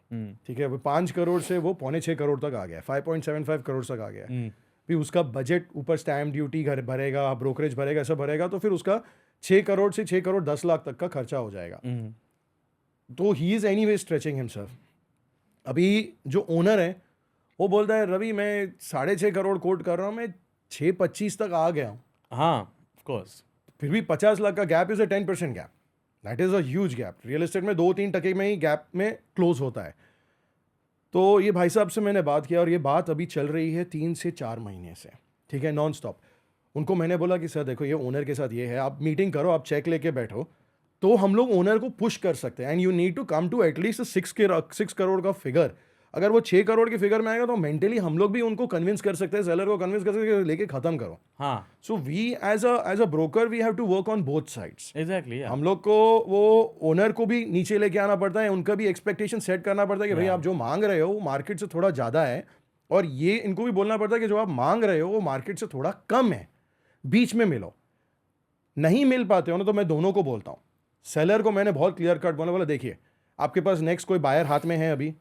[SPEAKER 2] ठीक है, 5 करोड़ से वो 5.25 करोड़ तक आ गया, 5.75 करोड़ तक आ गया। फिर उसका बजट ऊपर स्टैम्प ड्यूटी घर भरेगा, ब्रोकरेज भरेगा, ऐसा भरेगा, तो फिर उसका 6 करोड़ से 6 करोड़ 10 लाख तक का खर्चा हो जाएगा। तो he is anyway stretching himself. अभी जो ओनर है वो बोलता है रवि मैं 6.5 करोड़ कोट कर रहा हूँ, मैं 6.25 तक आ गया हूँ।
[SPEAKER 1] हाँ ऑफ कोर्स।
[SPEAKER 2] फिर भी 50 लाख का gap is a 10% gap, that is a huge gap. Real estate में 2-3 टके में ही गैप में क्लोज होता है। तो ये भाई साहब से मैंने बात किया और ये बात अभी चल रही है 3 से 4 महीने से, ठीक है, नॉन स्टॉप। उनको मैंने बोला कि सर देखो ये ओनर के साथ ये है, आप मीटिंग करो, आप चेक लेके बैठो, तो हम लोग ओनर को पुश कर सकते हैं। And you need to come to at least 6 crore का फिगर। अगर वो 6 करोड़ के फिगर में आएगा तो मेंटली हम लोग भी उनको कन्विंस कर सकते हैं, सेलर को कन्विंस कर सकते हैं, लेके खत्म करो।
[SPEAKER 1] हाँ,
[SPEAKER 2] so we as a broker we have to work on both sides.
[SPEAKER 1] Exactly.
[SPEAKER 2] हम लोग को वो ओनर को भी नीचे लेके आना पड़ता है, उनका भी एक्सपेक्टेशन सेट करना पड़ता है कि भाई आप जो मांग रहे हो वो मार्केट से थोड़ा ज़्यादा है, और ये इनको भी बोलना पड़ता है कि जो आप मांग रहे हो वो मार्केट से थोड़ा कम है, बीच में मिलो। नहीं मिल पाते हो ना, तो मैं दोनों को बोलता हूँ। सेलर को मैंने बहुत क्लियर कट बोला देखिए आपके पास नेक्स्ट कोई बायर हाथ में है अभी?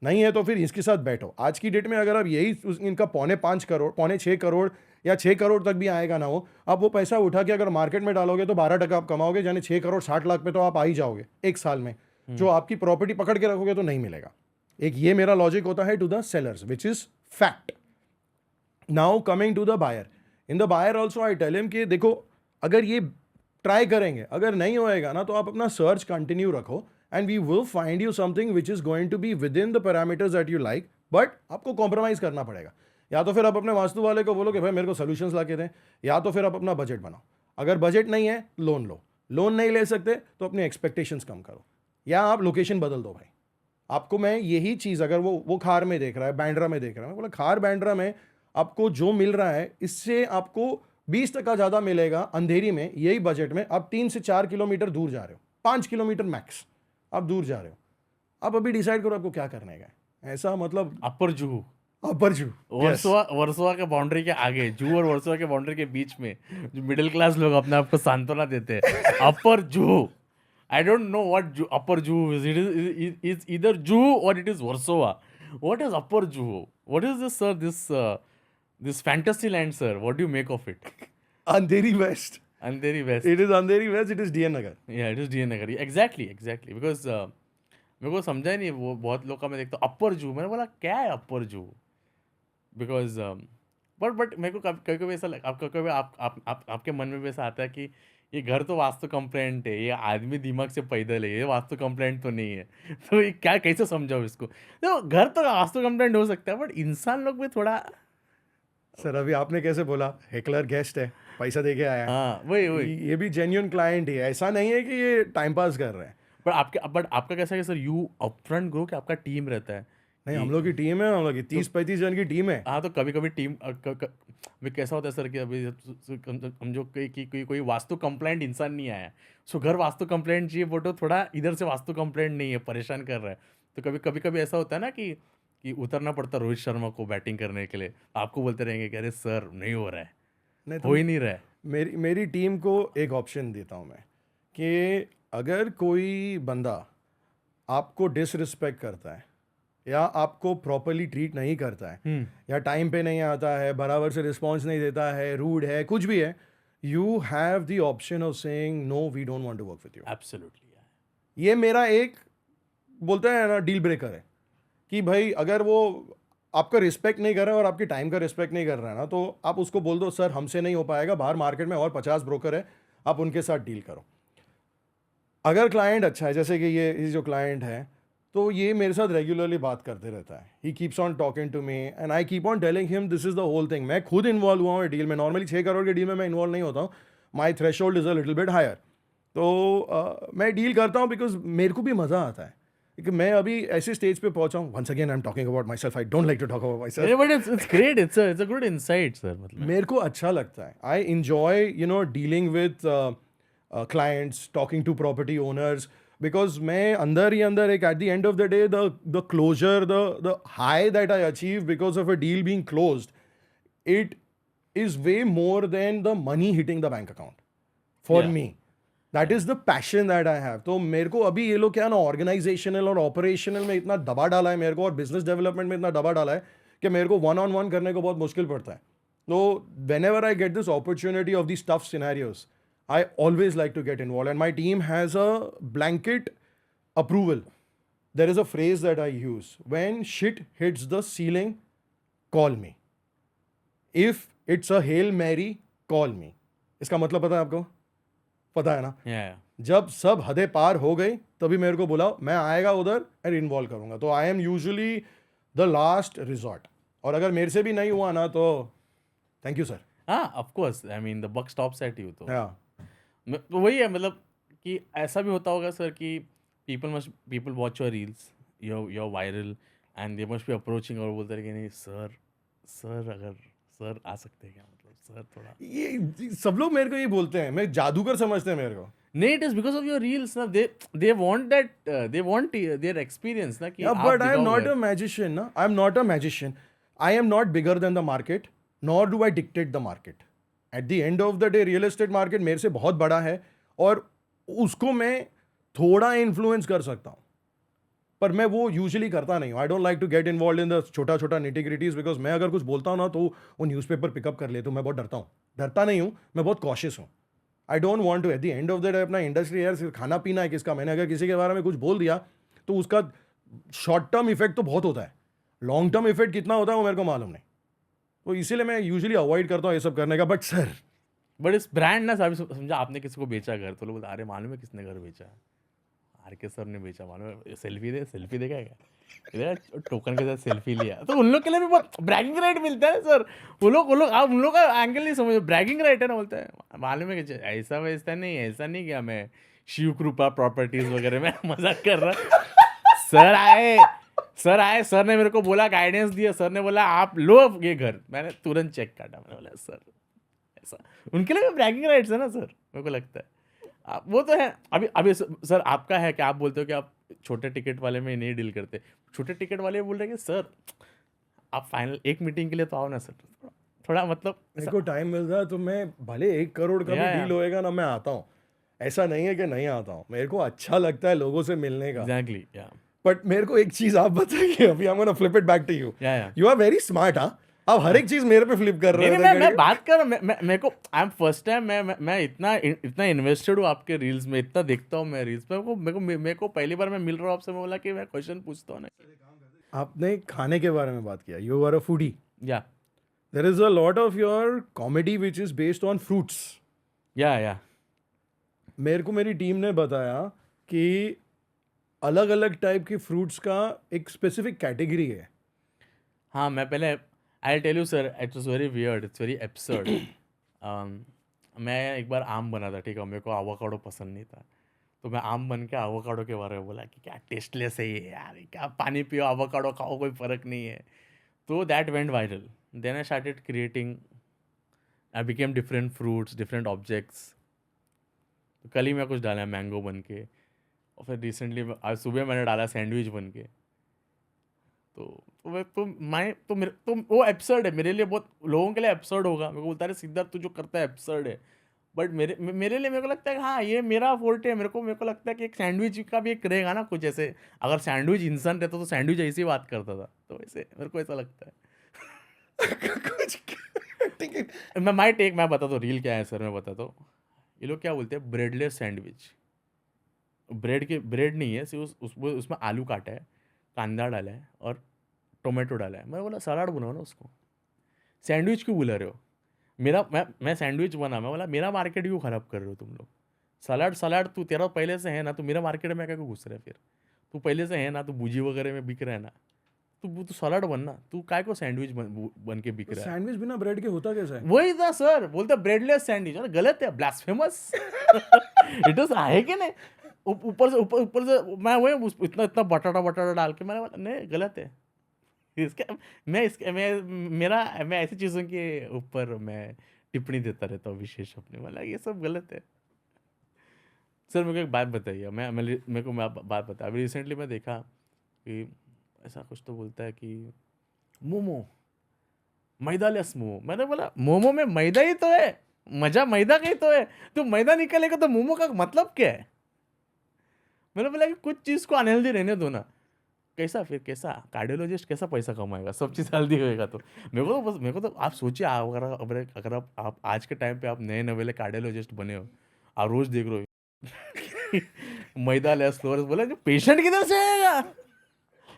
[SPEAKER 2] नहीं है तो फिर इसके साथ बैठो। आज की डेट में अगर आप यही इनका 4.5 करोड़, 6.25 करोड़ या 6 करोड़ तक भी आएगा ना, वो आप वो पैसा उठा के अगर मार्केट में डालोगे तो 12% आप कमाओगे, यानी 6 करोड़ 60 लाख पे तो आप आ ही जाओगे एक साल में। जो आपकी प्रॉपर्टी पकड़ के रखोगे तो नहीं मिलेगा। एक ये मेरा लॉजिक होता है to the sellers, which is fact. Now coming to the buyer, in the buyer also I tell him कि देखो अगर ये ट्राई करेंगे, अगर नहीं होएगा ना तो आप अपना सर्च कंटिन्यू रखो, and we will find you something which is going to be within the parameters that you like, but आपको कॉम्प्रोमाइज करना पड़ेगा। या तो फिर आप अपने वास्तु वाले को बोलो कि भाई मेरे को सोल्यूशंस ला के दें, या तो फिर आप अपना बजट बनाओ। अगर बजट नहीं है लोन लो, लोन नहीं ले सकते तो अपनी एक्सपेक्टेशंस कम करो, या आप लोकेशन बदल दो। भाई आपको मैं यही चीज़, अगर वो खार में देख रहा है, बांद्रा में देख रहा है, मैं बोला खार बांद्रा में आपको जो मिल रहा है इससे आपको 20% ज़्यादा मिलेगा अंधेरी में, यही बजट में। आप 3 से 4 किलोमीटर दूर जा रहे हो, 5 किलोमीटर मैक्स आप दूर जा रहे हो। आप अभी डिसाइड करो आपको क्या करने का है। ऐसा मतलब
[SPEAKER 1] अपर जूहू,
[SPEAKER 2] वर्सोवा
[SPEAKER 1] के बाउंड्री के आगे, जूहू और वर्सोवा के बाउंड्री के बीच में जो मिडिल क्लास लोग अपने आप को सांत्वना देते हैं, upper Juhu. I don't know what upper Juhu is. It is either Juhu और it is Versova. What is upper Juhu? What is this sir? This fantasy land sir, what do you make of it?
[SPEAKER 2] Andheri west.
[SPEAKER 1] Andheri west.
[SPEAKER 2] It is Andheri west, it is DN Nagar.
[SPEAKER 1] Yeah, it is DN Nagar. Exactly, because मेरे को समझा ही नहीं। वो बहुत लोग का मैं देखता हूँ अपर जू, मैंने बोला क्या है अपर जू? बिकॉज बट मेरे को कभी कभी ऐसा कभी आपके मन में भी ऐसा आता है कि ये घर तो वास्तु कंप्लेंट है, ये आदमी दिमाग से पैदल है, ये वास्तु कंप्लेंट तो नहीं है। तो ये क्या, कैसे समझाओ इसको? तो घर तो वास्तु कंप्लेंट हो सकता है, बट इंसान लोग भी थोड़ा।
[SPEAKER 2] सर अभी आपने कैसे बोला हेकलर गेस्ट है, पैसा दे के आया है।
[SPEAKER 1] हाँ, वही
[SPEAKER 2] ये भी जेन्युइन क्लाइंट ही है, ऐसा नहीं है कि ये टाइम पास कर रहे हैं।
[SPEAKER 1] बट आपका कैसा है सर? यू अपफ्रंट ग्रो कि आपका टीम रहता है?
[SPEAKER 2] नहीं, हम लोग की टीम है, हम लोग की 30-35 जन की टीम है।
[SPEAKER 1] हाँ, तो कभी कभी टीम में कैसा होता है सर कि अभी हम जो कोई वास्तु कंप्लेंट इंसान नहीं आया, सो घर वास्तु कंप्लेंट चाहिए, फोटो थोड़ा इधर से वास्तु कंप्लेंट नहीं है, परेशान कर रहा है। तो कभी ऐसा होता है ना कि उतरना पड़ता रोहित शर्मा को बैटिंग करने के लिए। आपको बोलते रहेंगे कि अरे सर नहीं हो रहा है,
[SPEAKER 2] नहीं
[SPEAKER 1] हो ही नहीं रहा है।
[SPEAKER 2] मेरी टीम को एक ऑप्शन देता हूँ मैं कि अगर कोई बंदा आपको डिसरिस्पेक्ट करता है, या आपको प्रॉपरली ट्रीट नहीं करता है, या टाइम पे नहीं आता है, बराबर से रिस्पॉन्स नहीं देता है, रूड है, कुछ भी है, you have the option of saying no, we don't want to work with you.
[SPEAKER 1] Absolutely.
[SPEAKER 2] ये मेरा एक बोलते हैं ना डील ब्रेकर है कि भाई अगर वो आपका रिस्पेक्ट नहीं कर रहा है और आपके टाइम का रिस्पेक्ट नहीं कर रहा है ना, तो आप उसको बोल दो सर हमसे नहीं हो पाएगा, बाहर मार्केट में और 50 ब्रोकर है, आप उनके साथ डील करो। अगर क्लाइंट अच्छा है, जैसे कि ये जो क्लाइंट है, तो ये मेरे साथ रेगुलरली बात करते रहता है, he keeps on talking to me and I keep on telling him this is the whole thing. मैं खुद इन्वॉल्व हुआ हूँ डील में। नॉर्मली 6 करोड़ के डील में मैं इन्वॉल्व नहीं होता हूँ, my threshold is a little bit higher. तो मैं डील करता हूँ बिकॉज मेरे को भी मज़ा आता है कि मैं अभी ऐसे स्टेज पे पहुंचा हूँ। Once again I am talking about myself, I don't like to talk about myself,
[SPEAKER 1] but it's great, it's a good insight sir. मतलब
[SPEAKER 2] मेरे को अच्छा लगता है, I enjoy dealing with clients, talking to property owners, because मैं अंदर ही अंदर एक at the end of the day the closure, the high that I achieve because of a deal being closed, it is way more than the money hitting the bank account for me. That is the passion that I have. तो मेरे को अभी ये लोग क्या ना organisational और operational में इतना दबा डाला है मेरे को, और बिजनेस डेवलपमेंट में इतना दबा डाला है कि मेरे को 1-on-1 करने को बहुत मुश्किल पड़ता है। तो when ever I get this opportunity of this tough scenarios, I always like to get involved, and my team has a blanket approval. There is a phrase that I use: when shit hits the ceiling, call me. If it's a Hail Mary, call me. इसका मतलब पता है आपको? पता है ना?
[SPEAKER 1] Yeah.
[SPEAKER 2] जब सब हदें पार हो गई तभी मेरे को बुलाओ, मैं आएगा उधर एंड इन्वॉल्व करूंगा. तो I am usually the last resort. और अगर मेरे से भी नहीं हुआ ना तो थैंक यू सर.
[SPEAKER 1] हाँ of course, I mean the buck stops at you. तो
[SPEAKER 2] हाँ,
[SPEAKER 1] तो वही है, मतलब कि ऐसा भी होता होगा सर कि people watch your reels, your viral, and they must be approaching और बोलते हैं कि नहीं सर, अगर सर आ सकते हैं क्या, मतलब सर थोड़ा.
[SPEAKER 2] ये सब लोग मेरे को ये बोलते हैं, मैं जादूगर समझते हैं मेरे को.
[SPEAKER 1] नहीं, it is because of your reels ना. They want that, they want their experience ना कि आप
[SPEAKER 2] बट आई एम
[SPEAKER 1] दिखाओ
[SPEAKER 2] नॉट
[SPEAKER 1] घर.
[SPEAKER 2] अ मैजिशियन ना, I am not a magician. I am not bigger than the market, nor do I dictate the market. At the end of the day real estate market मेरे से बहुत बड़ा है और उसको मैं थोड़ा इन्फ्लुएंस कर सकता हूँ, पर मैं वो यूजुअली करता नहीं हूँ. I don't like to get involve in the छोटा छोटा निटिग्रिटीज, बिकॉज मैं अगर कुछ बोलता हूँ ना तो वो न्यूज़पेपर पिकअप कर ले, तो मैं बहुत डरता हूँ. डरता नहीं हूँ, मैं बहुत कॉशियस हूँ. I don't want to at the end of the day अपना इंडस्ट्री यार सिर्फ खाना पीना है किसका. मैंने अगर किसी के बारे में कुछ बोल दिया तो उसका शॉर्ट टर्म इफेक्ट तो बहुत होता है, लॉन्ग टर्म इफेक्ट कितना होता है वो मेरे को मालूम नहीं. तो इसीलिए मैं यूजुअली अवॉइड करता हूँ ये सब करने का. बट सर,
[SPEAKER 1] बट इस ब्रांड ना साहब, समझा आपने किसी को बेचा घर, तो लोग बोलते अरे मालूम है किसने घर बेचा, आर के सर ने बेचा, मालूम है, सेल्फी देखा है क्या, इधर टोकन के साथ सेल्फी लिया. तो उन लोग के लिए भी बहुत ब्रैगिंग राइट मिलता है सर. वो लोग आप उन लोग का एंगल नहीं समझ, ब्रैगिंग राइट है ना, बोलते हैं मालूम है कि ऐसा वैसा नहीं, ऐसा नहीं क्या मैं शिव कृपा प्रॉपर्टीज वगैरह में मजाक कर रहा. सर ने मेरे को बोला, गाइडेंस दिया, सर ने बोला आप लो ये घर, मैंने तुरंत चेक काटा, मैंने बोला सर ऐसा. उनके लिए ब्रैगिंग राइट्स है ना सर, मेरे को लगता है. वो तो है. अभी सर आपका है कि आप बोलते हो कि आप छोटे टिकट वाले में नहीं डील करते. छोटे टिकट वाले बोल रहे हैं कि सर आप फाइनल एक मीटिंग के लिए तो आओ ना सर, थोड़ा मतलब
[SPEAKER 2] मेरे को टाइम मिल रहा है तो मैं भले 1 करोड़ का भी
[SPEAKER 1] Yeah,
[SPEAKER 2] डील होएगा ना, मैं आता हूँ. ऐसा नहीं है कि नहीं आता हूँ, मेरे को अच्छा लगता है लोगों से मिलने का.
[SPEAKER 1] एग्जैक्टली. या
[SPEAKER 2] बट मेरे को एक चीज आप बताइए, अभी I am gonna flip it back to you.
[SPEAKER 1] Yeah
[SPEAKER 2] you are very smart. हाँ, आप हर एक चीज मेरे पे फ्लिप कर रहे
[SPEAKER 1] नहीं,
[SPEAKER 2] हो.
[SPEAKER 1] मैं बात कर रहा हूँ. मेरे को आई एम फर्स्ट टाइम, मैं इतना इन्वेस्टेड हूँ आपके रील्स में, इतना देखता हूँ मैं रील्स में. मेरे को पहली बार मैं मिल रहा हूँ आपसे, मैं बोला कि मैं क्वेश्चन पूछता हूँ ना.
[SPEAKER 2] आपने खाने के बारे में बात किया, you are a foodie.
[SPEAKER 1] Yeah
[SPEAKER 2] there is a lot of your comedy which is based on fruits.
[SPEAKER 1] या
[SPEAKER 2] मेरे को मेरी टीम ने बताया कि अलग अलग टाइप की फ्रूट्स का एक स्पेसिफिक कैटेगरी है.
[SPEAKER 1] हाँ, मैं पहले I tell you sir, it was very weird, it's very absurd. मैं एक बार आम बना था, ठीक है, मेरे को एवोकाडो पसंद नहीं था, तो मैं आम बन के एवोकाडो के बारे में बोला कि क्या टेस्टलेस है ये यार, क्या पानी पियो एवोकाडो खाओ कोई फ़र्क नहीं है. तो that went viral. Then I started creating, I became different fruits, different objects. तो कल ही मैं कुछ डाला मैंगो बन के, और फिर रिसेंटली आज सुबह मैंने डाला सैंडविच बन के. तो वो एब्सर्ड है मेरे लिए, बहुत लोगों के लिए एब्सर्ड होगा. मेरे को बोलता है सिद्धार्थ तू जो करता है एब्सर्ड है, बट मेरे लिए मेरे को लगता है कि हाँ ये मेरा फोर्ट है. मेरे को लगता है कि एक सैंडविच का भी एक रहेगा ना कुछ ऐसे. अगर सैंडविच इंसान रहता तो सैंडविच ऐसे ही बात करता था, तो वैसे मेरे को ऐसा लगता है. मैं बताता हूँ रील क्या है सर, मैं बताता हूँ. ये लोग क्या बोलते हैं, ब्रेडलेस सैंडविच. ब्रेड नहीं है, सिर्फ उसमें आलू काटा है, कांदा डाला है और टोमेटो डाला है. मैं बोला सलाड बनाओ ना उसको, सैंडविच क्यों बुला रहे हो. मैं सैंडविच बना, मैं बोला मेरा मार्केट क्यों ख़राब कर रहे हो तुम लोग. सलाड तू तेरा पहले से है ना, तू मेरा मार्केट में क्या क्यों घुस रहा है फिर. तू पहले से है ना, तू भुजी वगैरह में बिक रहा है ना, तू सलाड बनना, तू काय को सैंडविच बन के बिक रहा है.
[SPEAKER 2] सैंडविच बिना ब्रेड के होता कैसा है?
[SPEAKER 1] वही था सर, बोलते ब्रेडलेस सैंडविच, अरे गलत है, ब्लास्फेमस. इट इज है कि नहीं. ऊपर से मैं वही इतना बटाटा डाल के, मैंने बोला नहीं गलत है. मैं ऐसी चीज़ों के ऊपर मैं टिप्पणी देता रहता हूँ विशेष अपने, वाला ये सब गलत है. सर मेरे को एक बात बताइए, मेरे को बात बता. अभी रिसेंटली मैं देखा कि ऐसा कुछ तो बोलता है कि मोमो मैदालेस मोमो. मैंने बोला मोमो में मैदा ही तो है, मजा मैदा का ही तो है. तो मैदा निकलेगा तो मोमो का मतलब क्या है. मैंने बोला कि कुछ चीज़ को अनहेल्दी रहने दो ना. कैसा कार्डियोलॉजिस्ट कैसा पैसा कमाएगा, सब चीज़ हेल्दी होएगा. तो मेरे को तो आप सोचिए, अगर आप आज के टाइम पे आप नए नवेले कार्डियोलॉजिस्ट बने हो, आप रोज देख रहे हो मैदा लेस फ्लोर, बोला जो पेशेंट किधर से आएगा.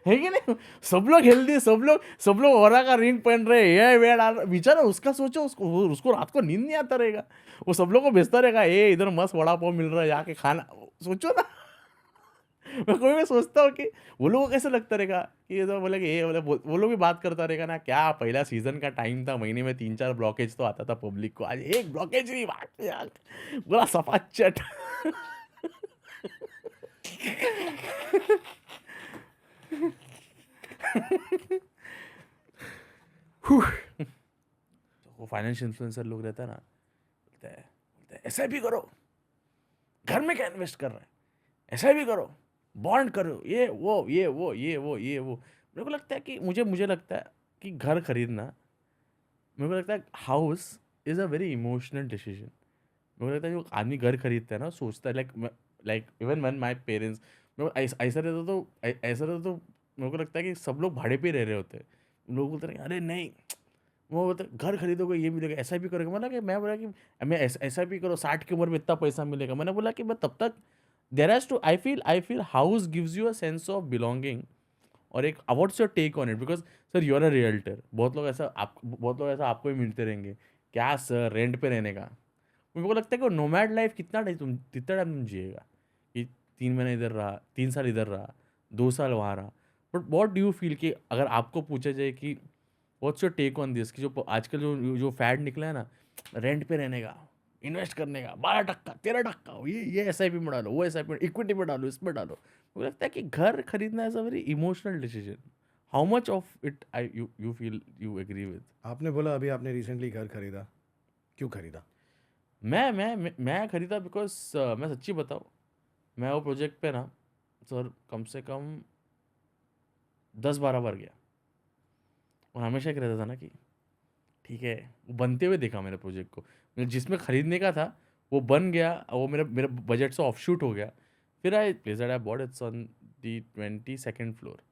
[SPEAKER 1] है कि नहीं? सब लोग हेल्दी, सब लोग ओरा का रिंग पहन रहे, ये वे डाल रहे। बेचारा उसका सोचो, उसको रात को नींद नहीं आता रहेगा, वो सब लोग को भेजता रहेगा, ये इधर मस्त वड़ा पाव मिल रहा है जाके खाना। सोचो ना। मैं कभी मैं सोचता हूँ कि वो लोगों को कैसे लगता रहेगा कि ये तो बोले कि ये बोले वो लोग भी बात करता रहेगा ना, क्या पहला सीजन का टाइम था, महीने में 3-4 ब्लॉकेज तो आता था पब्लिक को, आज एक ब्लॉकेज नहीं बात यार, पूरा सफा चट। वो फाइनेंशियल इन्फ्लुएंसर लोग रहता है ना, बोलते हैं ऐसा भी करो, घर में क्या इन्वेस्ट कर रहा है, ऐसा भी करो, बॉन्ड करो, ये वो ये वो ये वो ये वो। मेरे को लगता है कि मुझे लगता है कि घर खरीदना, मेरे को लगता है house is a very emotional decision. मेरे को लगता है जो आदमी घर खरीदता है ना, सोचता है like even when my parents, मेरे को ऐसा रहता तो मेरे को लगता है कि सब लोग भाड़े पे रह रहे होते हैं। लोग बोलते हैं अरे नहीं, वो बोलते घर खरीदोगे ये मिलेगा, ऐसा भी करोगे। मैं बोला कि मैं ऐसा भी करो, 60 की उम्र में इतना पैसा मिलेगा। मैंने बोला कि मैं तब तक there has to I feel house gives you a sense of belonging. और एक what's your take on it, because sir you are a realtor, बहुत लोग ऐसा आपको भी मिलते रहेंगे, क्या सर रेंट पे रहने का। मेरे को लगता है कि नोमैड लाइफ कितना टाइम तुम जिएगा, कि 3 महीने इधर रहा, 3 साल इधर रहा, 2 साल वहाँ रहा। But what do you feel कि अगर आपको पूछा जाए कि what's your take on this, कि जो आजकल जो फैड निकला है ना, रेंट पे रहने का, इन्वेस्ट करने का, 12%, 13%, ये SIP में डालो, वो SIP में, इक्विटी में डालो, इसमें डालो। मुझे लगता है कि घर खरीदना is a very emotional decision. How much of it you feel you agree with?
[SPEAKER 2] आपने बोला अभी आपने रिसेंटली घर खरीदा, क्यों खरीदा?
[SPEAKER 1] मैं खरीदा बिकॉज मैं सच्ची बताऊँ, मैं वो प्रोजेक्ट पे ना सर कम से कम 10-12 बार गया, और हमेशा एक रहता था ना कि ठीक है, वो बनते हुए देखा मेरे प्रोजेक्ट को। जिसमें खरीदने का था वो बन गया, वो मेरे बजट से ऑफ शूट हो गया। फिर I bought it's on the 22nd floor.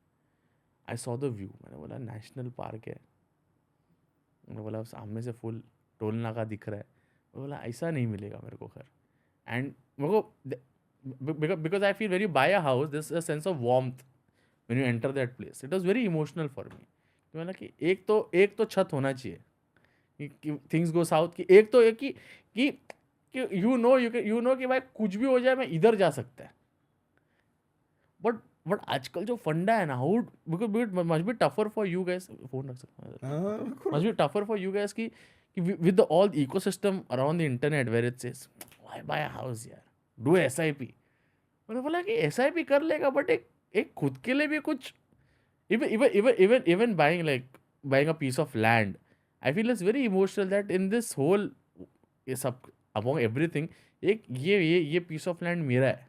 [SPEAKER 1] I saw the view, मैंने बोला नेशनल पार्क है, मैंने बोला सामने से फुल टोल नाका दिख रहा है। मैं बोला ऐसा नहीं मिलेगा मेरे को घर। एंड मेरे को because I feel very buy a house this a sense of warmth when you enter that place. It was very emotional for me. तो मैंने कि एक तो छत होना चाहिए कि थिंग्स गो साउथ की, एक तो एक कि यू नो कि भाई कुछ भी हो जाए मैं इधर जा सकता है। बट आजकल जो फंडा है ना, how because must be tougher for you guys, phone रख सकता है, must be tougher for you guys कि with the all ecosystem around the internet where it says why buy a house यार, do SIP। मैंने बोला कि SIP कर लेगा, बट एक खुद के लिए भी कुछ, even buying a piece of land, I feel it's very emotional that in this whole ये सब among everything, एक ये piece of land मेरा है,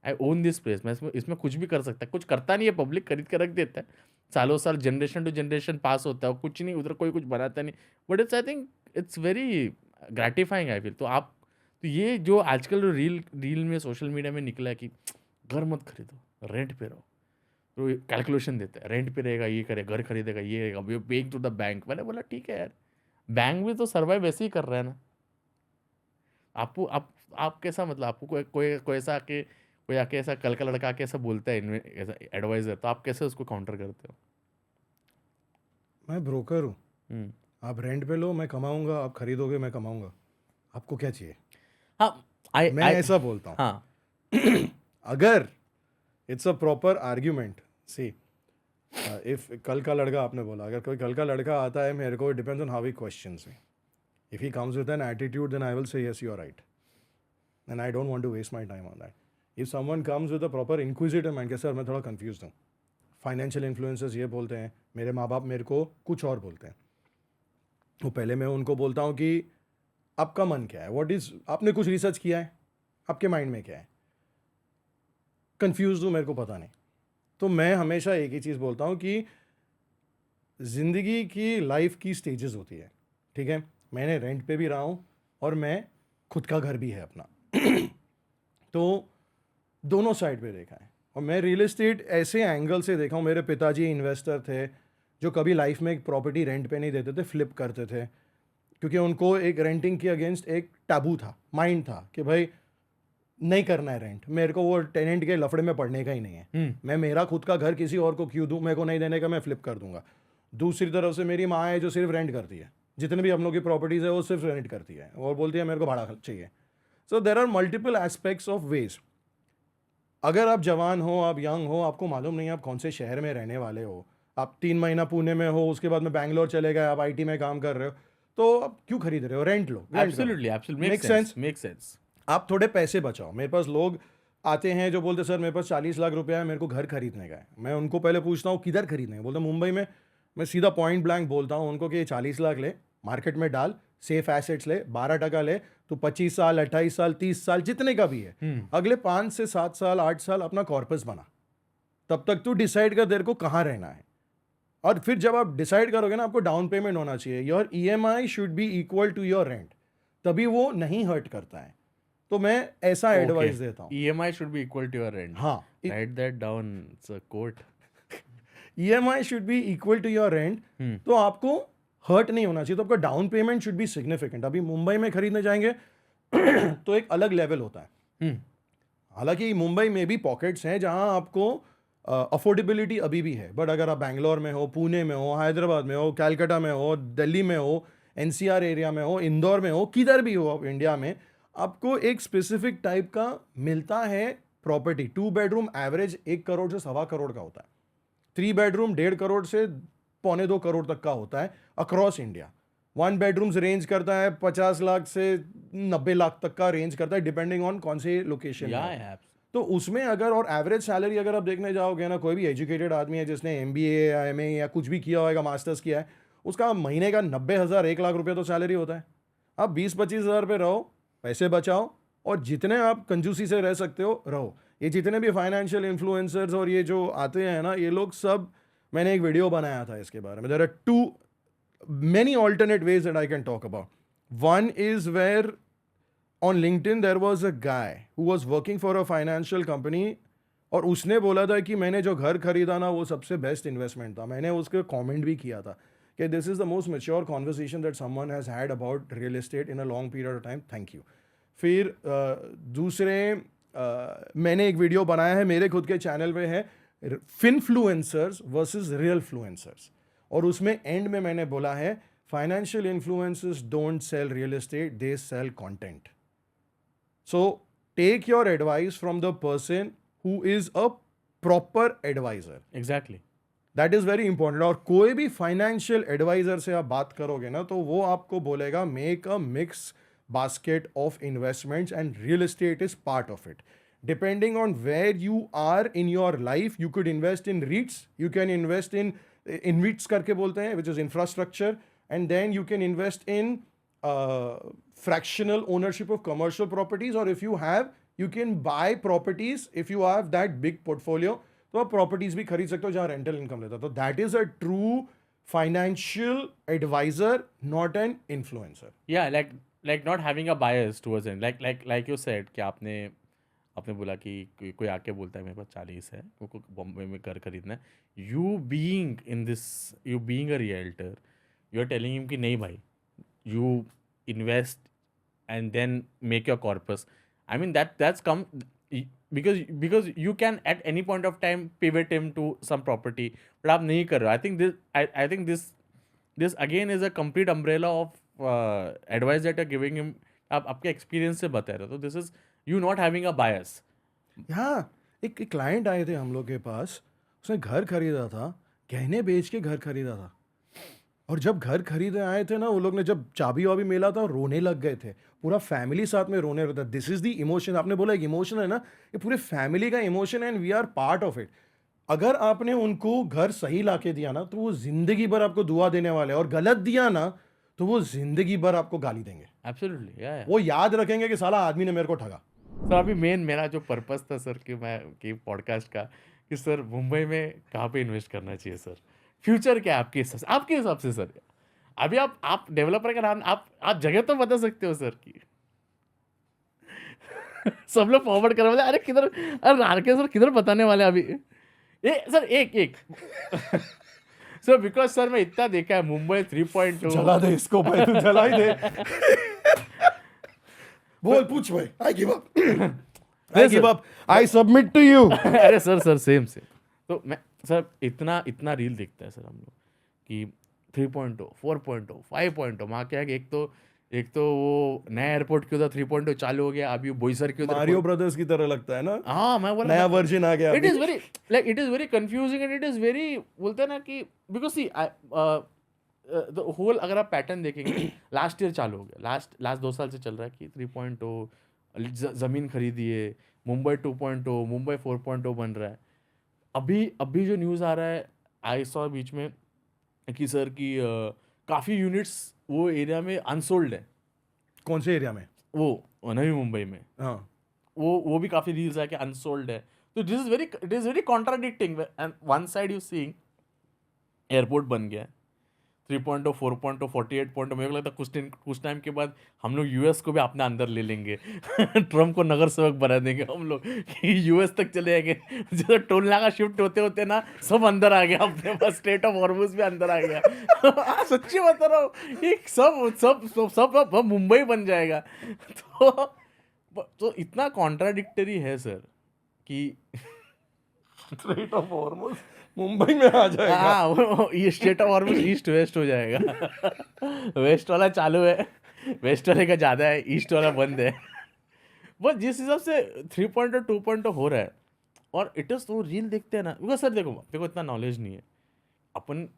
[SPEAKER 1] आई ओन दिस प्लेस। मैं इसमें कुछ भी कर सकता है, कुछ करता नहीं है, पब्लिक खरीद के रख देता है, सालों साल जनरेशन टू जनरेशन पास होता है, कुछ नहीं उधर कोई कुछ बनाता नहीं। But it's I think it's very gratifying I feel. तो ये जो आजकल रील में सोशल मीडिया में निकला है कि घर मत खरीदो, रेंट पे रहो, तो कैलकुलेशन देता है, रेंट पे रहेगा ये करेगा, घर खरीदेगा ये रहेगा, पेइंग टू द बैंक। मैंने बोला ठीक है यार, बैंक भी तो सर्वाइव वैसे ही कर रहा है ना। आप कैसा, मतलब आपको कोई ऐसा कि कोई आके ऐसा कल का लड़का आके ऐसा बोलता है ऐसा एडवाइजर, तो आप कैसे उसको काउंटर करते हो?
[SPEAKER 2] मैं ब्रोकर हूँ, आप रेंट पे लो, मैं कमाऊंगा, आप खरीदोगे, मैं कमाऊंगा, आपको क्या चाहिए?
[SPEAKER 1] हाँ,
[SPEAKER 2] मैं ऐसा बोलता हूँ।
[SPEAKER 1] हाँ।
[SPEAKER 2] अगर it's a proper argument, see if कल का लड़का, आपने बोला अगर कोई कल का लड़का आता है मेरे को, depends on how he questions me. If he comes with an attitude then I will say yes you are right, and I don't want to waste my time on that. If someone comes with a proper inquisitive mind के sir मैं थोड़ा confuse हूँ, financial influencers ये बोलते हैं, मेरे माँ बाप मेरे को कुछ और बोलते हैं, तो पहले मैं उनको बोलता हूँ कि आपका मन क्या है, व्हाट इज़, आपने कुछ रिसर्च किया है, आपके माइंड में क्या है? कंफ्यूज हूँ, मेरे को पता नहीं। तो मैं हमेशा एक ही चीज़ बोलता हूँ कि ज़िंदगी की लाइफ की स्टेजेस होती है, ठीक है? मैंने रेंट पे भी रहा हूँ और मैं खुद का घर भी है अपना। तो दोनों साइड पे देखा है, और मैं रियल एस्टेट ऐसे एंगल से देखा हूँ। मेरे पिताजी इन्वेस्टर थे जो कभी लाइफ में एक प्रॉपर्टी रेंट पे नहीं देते थे, फ्लिप करते थे, क्योंकि उनको एक रेंटिंग के अगेंस्ट एक टैबू था, माइंड था कि भाई नहीं करना है रेंट, मेरे को वो टेनेंट के लफड़े में पड़ने का ही नहीं है। मैं मेरा खुद का घर किसी और को क्यों दूं, मेरे को नहीं देने का मैं फ्लिप कर दूंगा। दूसरी तरफ से मेरी माँ है जो सिर्फ रेंट करती है, जितने भी हम लोग की प्रॉपर्टीज है वो सिर्फ रेंट करती है और बोलती है मेरे को भाड़ा चाहिए। So there are multiple aspects of ways. अगर आप जवान हो, आप यंग हो, आपको मालूम नहीं आप कौन से शहर में रहने वाले हो, आप 3 महीना पुणे में हो, उसके बाद में बैंगलोर चले गए, आप आईटी में काम कर रहे हो, तो आप क्यों खरीद रहे हो? रेंट लो।
[SPEAKER 1] Absolutely absolutely make sense.
[SPEAKER 2] आप थोड़े पैसे बचाओ। मेरे पास लोग आते हैं जो बोलते सर मेरे पास 40 लाख रुपया है, मेरे को घर खरीदने का है। मैं उनको पहले पूछता हूँ किधर खरीदने है, बोलते मुंबई में। मैं सीधा पॉइंट ब्लैंक बोलता हूँ उनको कि 40 लाख ले, मार्केट में डाल, सेफ एसेट्स ले, 12% ले, तो 25 साल 28 साल 30 साल जितने का भी है, अगले 5 से 7 साल 8 साल अपना कॉर्पस बना। तब तक तू डिसाइड कर तेरे को कहाँ रहना है। और फिर जब आप डिसाइड करोगे ना, आपको डाउन पेमेंट होना चाहिए। Your EMI should be equal to your rent, तभी वो नहीं हर्ट करता है। तो मैं ऐसा एडवाइस देता हूँ,
[SPEAKER 1] EMI should be equal to your rent.
[SPEAKER 2] हाँ,
[SPEAKER 1] Write that down. It's a quote.
[SPEAKER 2] EMI should be equal to your rent, तो आपको हर्ट नहीं होना चाहिए। तो आपका down payment should be significant. अभी मुंबई में खरीदने जाएंगे तो एक अलग लेवल होता है। हालांकि मुंबई में भी पॉकेट्स हैं जहां आपको अफोर्डेबिलिटी अभी भी है, बट अगर आप बैंगलोर में हो, पुणे में हो, हैदराबाद में हो, कैलकाटा में हो, दिल्ली में हो, NCR एरिया में हो, इंदौर में हो, किधर भी हो आप इंडिया में, आपको एक स्पेसिफिक टाइप का मिलता है प्रॉपर्टी। 2 बेडरूम एवरेज 1 करोड़ से 1.25 करोड़ का होता है। 3 बेडरूम 1.5 करोड़ से 1.25 करोड़ तक का होता है अक्रॉस इंडिया। 1 बेडरूम्स रेंज करता है 50 लाख से 90 लाख तक का रेंज करता है, डिपेंडिंग ऑन कौन से लोकेशन है। तो उसमें अगर, और एवरेज सैलरी अगर आप देखने जाओगे ना, कोई भी एजुकेटेड आदमी है जिसने MBA या MA या कुछ भी किया होगा, मास्टर्स किया है, उसका महीने का 90,000 1 लाख रुपया तो सैलरी होता है। आप 20-25 हज़ार पे रहो, पैसे बचाओ, और जितने आप कंजूसी से रह सकते हो रहो। ये जितने भी फाइनेंशियल इन्फ्लुएंसर्स और ये जो आते हैं ना, ये लोग सब, मैंने एक वीडियो बनाया था इसके बारे में। There are too many alternate ways that I can talk about. One is where on LinkedIn there was a guy who was working for a financial company, और उसने बोला था कि मैंने जो घर खरीदा ना वो सबसे बेस्ट इन्वेस्टमेंट था। मैंने उसके कमेंट भी किया था कि this is the most mature conversation that someone has had about real estate in a long period of time, thank you. फिर दूसरे मैंने एक वीडियो बनाया है मेरे खुद के चैनल पे, है फिनफ्लुएंसर्स वर्सेस रियल फ्लुएंसर्स, और उसमें एंड में मैंने बोला है financial influencers don't sell real estate, they sell content. So take your advice from the person who is a proper advisor.
[SPEAKER 1] Exactly,
[SPEAKER 2] that is very important. और कोई भी फाइनेंशियल एडवाइजर से आप बात करोगे ना, तो वो आपको बोलेगा make a mix basket of investments and real estate is part of it. Depending on where you are in your life, you could invest in REITs, you can invest in REITs करके बोलते हैं, which is infrastructure, and then you can invest in fractional ownership of commercial properties, or if you have, you can buy properties if you have that big portfolio, तो आप properties भी खरीद सकते हो जहाँ rental income लेता है। तो that is a true financial advisor, not an influencer.
[SPEAKER 1] Yeah, like not having a bias towards it, like you said कि आपने बोला कि कोई आके बोलता है मेरे पास 40 है, वो बॉम्बे में घर खरीदना है, you being a realtor, you are telling him कि नहीं भाई, you invest and then make your corpus. I mean that's come because you can at any point of time pivot him to some property, but आप नहीं कर रहे हो। I think this again is a complete umbrella of advice that you're giving him. आप आपके experience से बता रहे हो, तो this is you not having a bias.
[SPEAKER 2] हाँ, एक क्लाइंट आए थे हम लोग के पास, उसने घर खरीदा था, गहने बेच के घर खरीदा था, और जब घर खरीदे आए थे ना, वो लोग ने जब चाबी वाबी मिला था रोने लग गए थे, पूरा फैमिली साथ में रोने रहता है। This is the emotion. आपने बोला एक इमोशन है ना, ये पूरे फैमिली का इमोशन है, and we are part of it. अगर आपने उनको घर सही ला के दिया ना, तो वो जिंदगी भर आपको दुआ देने वाले हैं, और गलत दिया ना तो वो जिंदगी भर आपको गाली देंगे।
[SPEAKER 1] एब्सोल्युटली, या
[SPEAKER 2] वो याद रखेंगे कि साला आदमी ने मेरे को ठगा।
[SPEAKER 1] सर अभी मेरा जो पर्पस था सर कि पॉडकास्ट का, कि सर मुंबई में कहाँ पे इन्वेस्ट करना चाहिए सर, फ्यूचर क्या है आपके हिसाब से सर? अभी आप डेवलपर का नाम, आप जगह तो बता सकते हो सर की सब लोग फॉरवर्ड कर रहे, अरे किधर, अरे नारके सर किधर बताने वाले अभी सर एक सर, बिकॉज सर मैं इतना देखा है मुंबई 3.2।
[SPEAKER 2] जला दे इसको भाई, तू जला ही दे। बोल, पूछ भाई, I give up. I give up. I submit to you.
[SPEAKER 1] अरे सर सेम तो मैं सर इतना रील देखता है सर हम लोग कि 3.0 4.0 5.0 वहाँ क्या है कि एक तो वो नया एयरपोर्ट के उधर 3.0 चालू हो गया, अभी बोईसर के उधर
[SPEAKER 2] मारियो ब्रदर्स की तरह लगता है ना.
[SPEAKER 1] हाँ मैं बोला
[SPEAKER 2] नया वर्जन आ गया.
[SPEAKER 1] It is very confusing and it is very बोलते हैं ना कि बिकॉज सी द होल अगर आप पैटर्न देखेंगे लास्ट ईयर चालू हो गया, लास्ट 2 साल से चल रहा है कि 3.0 जमीन खरीदिए, मुंबई 2.0 मुंबई 4.0 बन रहा है. अभी जो न्यूज़ आ रहा है आई सॉ बीच में कि सर की काफ़ी यूनिट्स वो एरिया में अनसोल्ड है.
[SPEAKER 2] कौन से एरिया में?
[SPEAKER 1] वो नवी मुंबई में.
[SPEAKER 2] हाँ.
[SPEAKER 1] वो भी काफ़ी रील्स है कि अनसोल्ड है. तो it is very contradicting. And one side you seeing airport बन गया 3.0 4.0 48.0. मेरे को लगता है कुछ टाइम के बाद हम लोग यूएस को भी अपने अंदर ले लेंगे. ट्रम्प को नगर सेवक बना देंगे हम लोग कि यूएस तक चले जाएंगे. जैसे टोल नाका शिफ्ट होते होते ना सब अंदर आ गया अपने पास. स्टेट ऑफ हॉर्मुज भी अंदर आ गया. सच्ची बता रहा हूँ ये सब मुंबई बन जाएगा. तो इतना कॉन्ट्राडिक्टरी है सर कि
[SPEAKER 2] स्टेट ऑफ हॉर्मुज मुंबई में आ जाएगा.
[SPEAKER 1] हाँ ये state of Hormuz east west हो जाएगा. वेस्ट वाला चालू है, वेस्ट वाले का ज़्यादा है, ईस्ट वाला बंद है. बस जिस हिसाब से 3.0 2.0 हो रहा है और इट इज़ तो रील देखते हैं ना. बिकॉज सर देखो इतना नॉलेज नहीं है. हम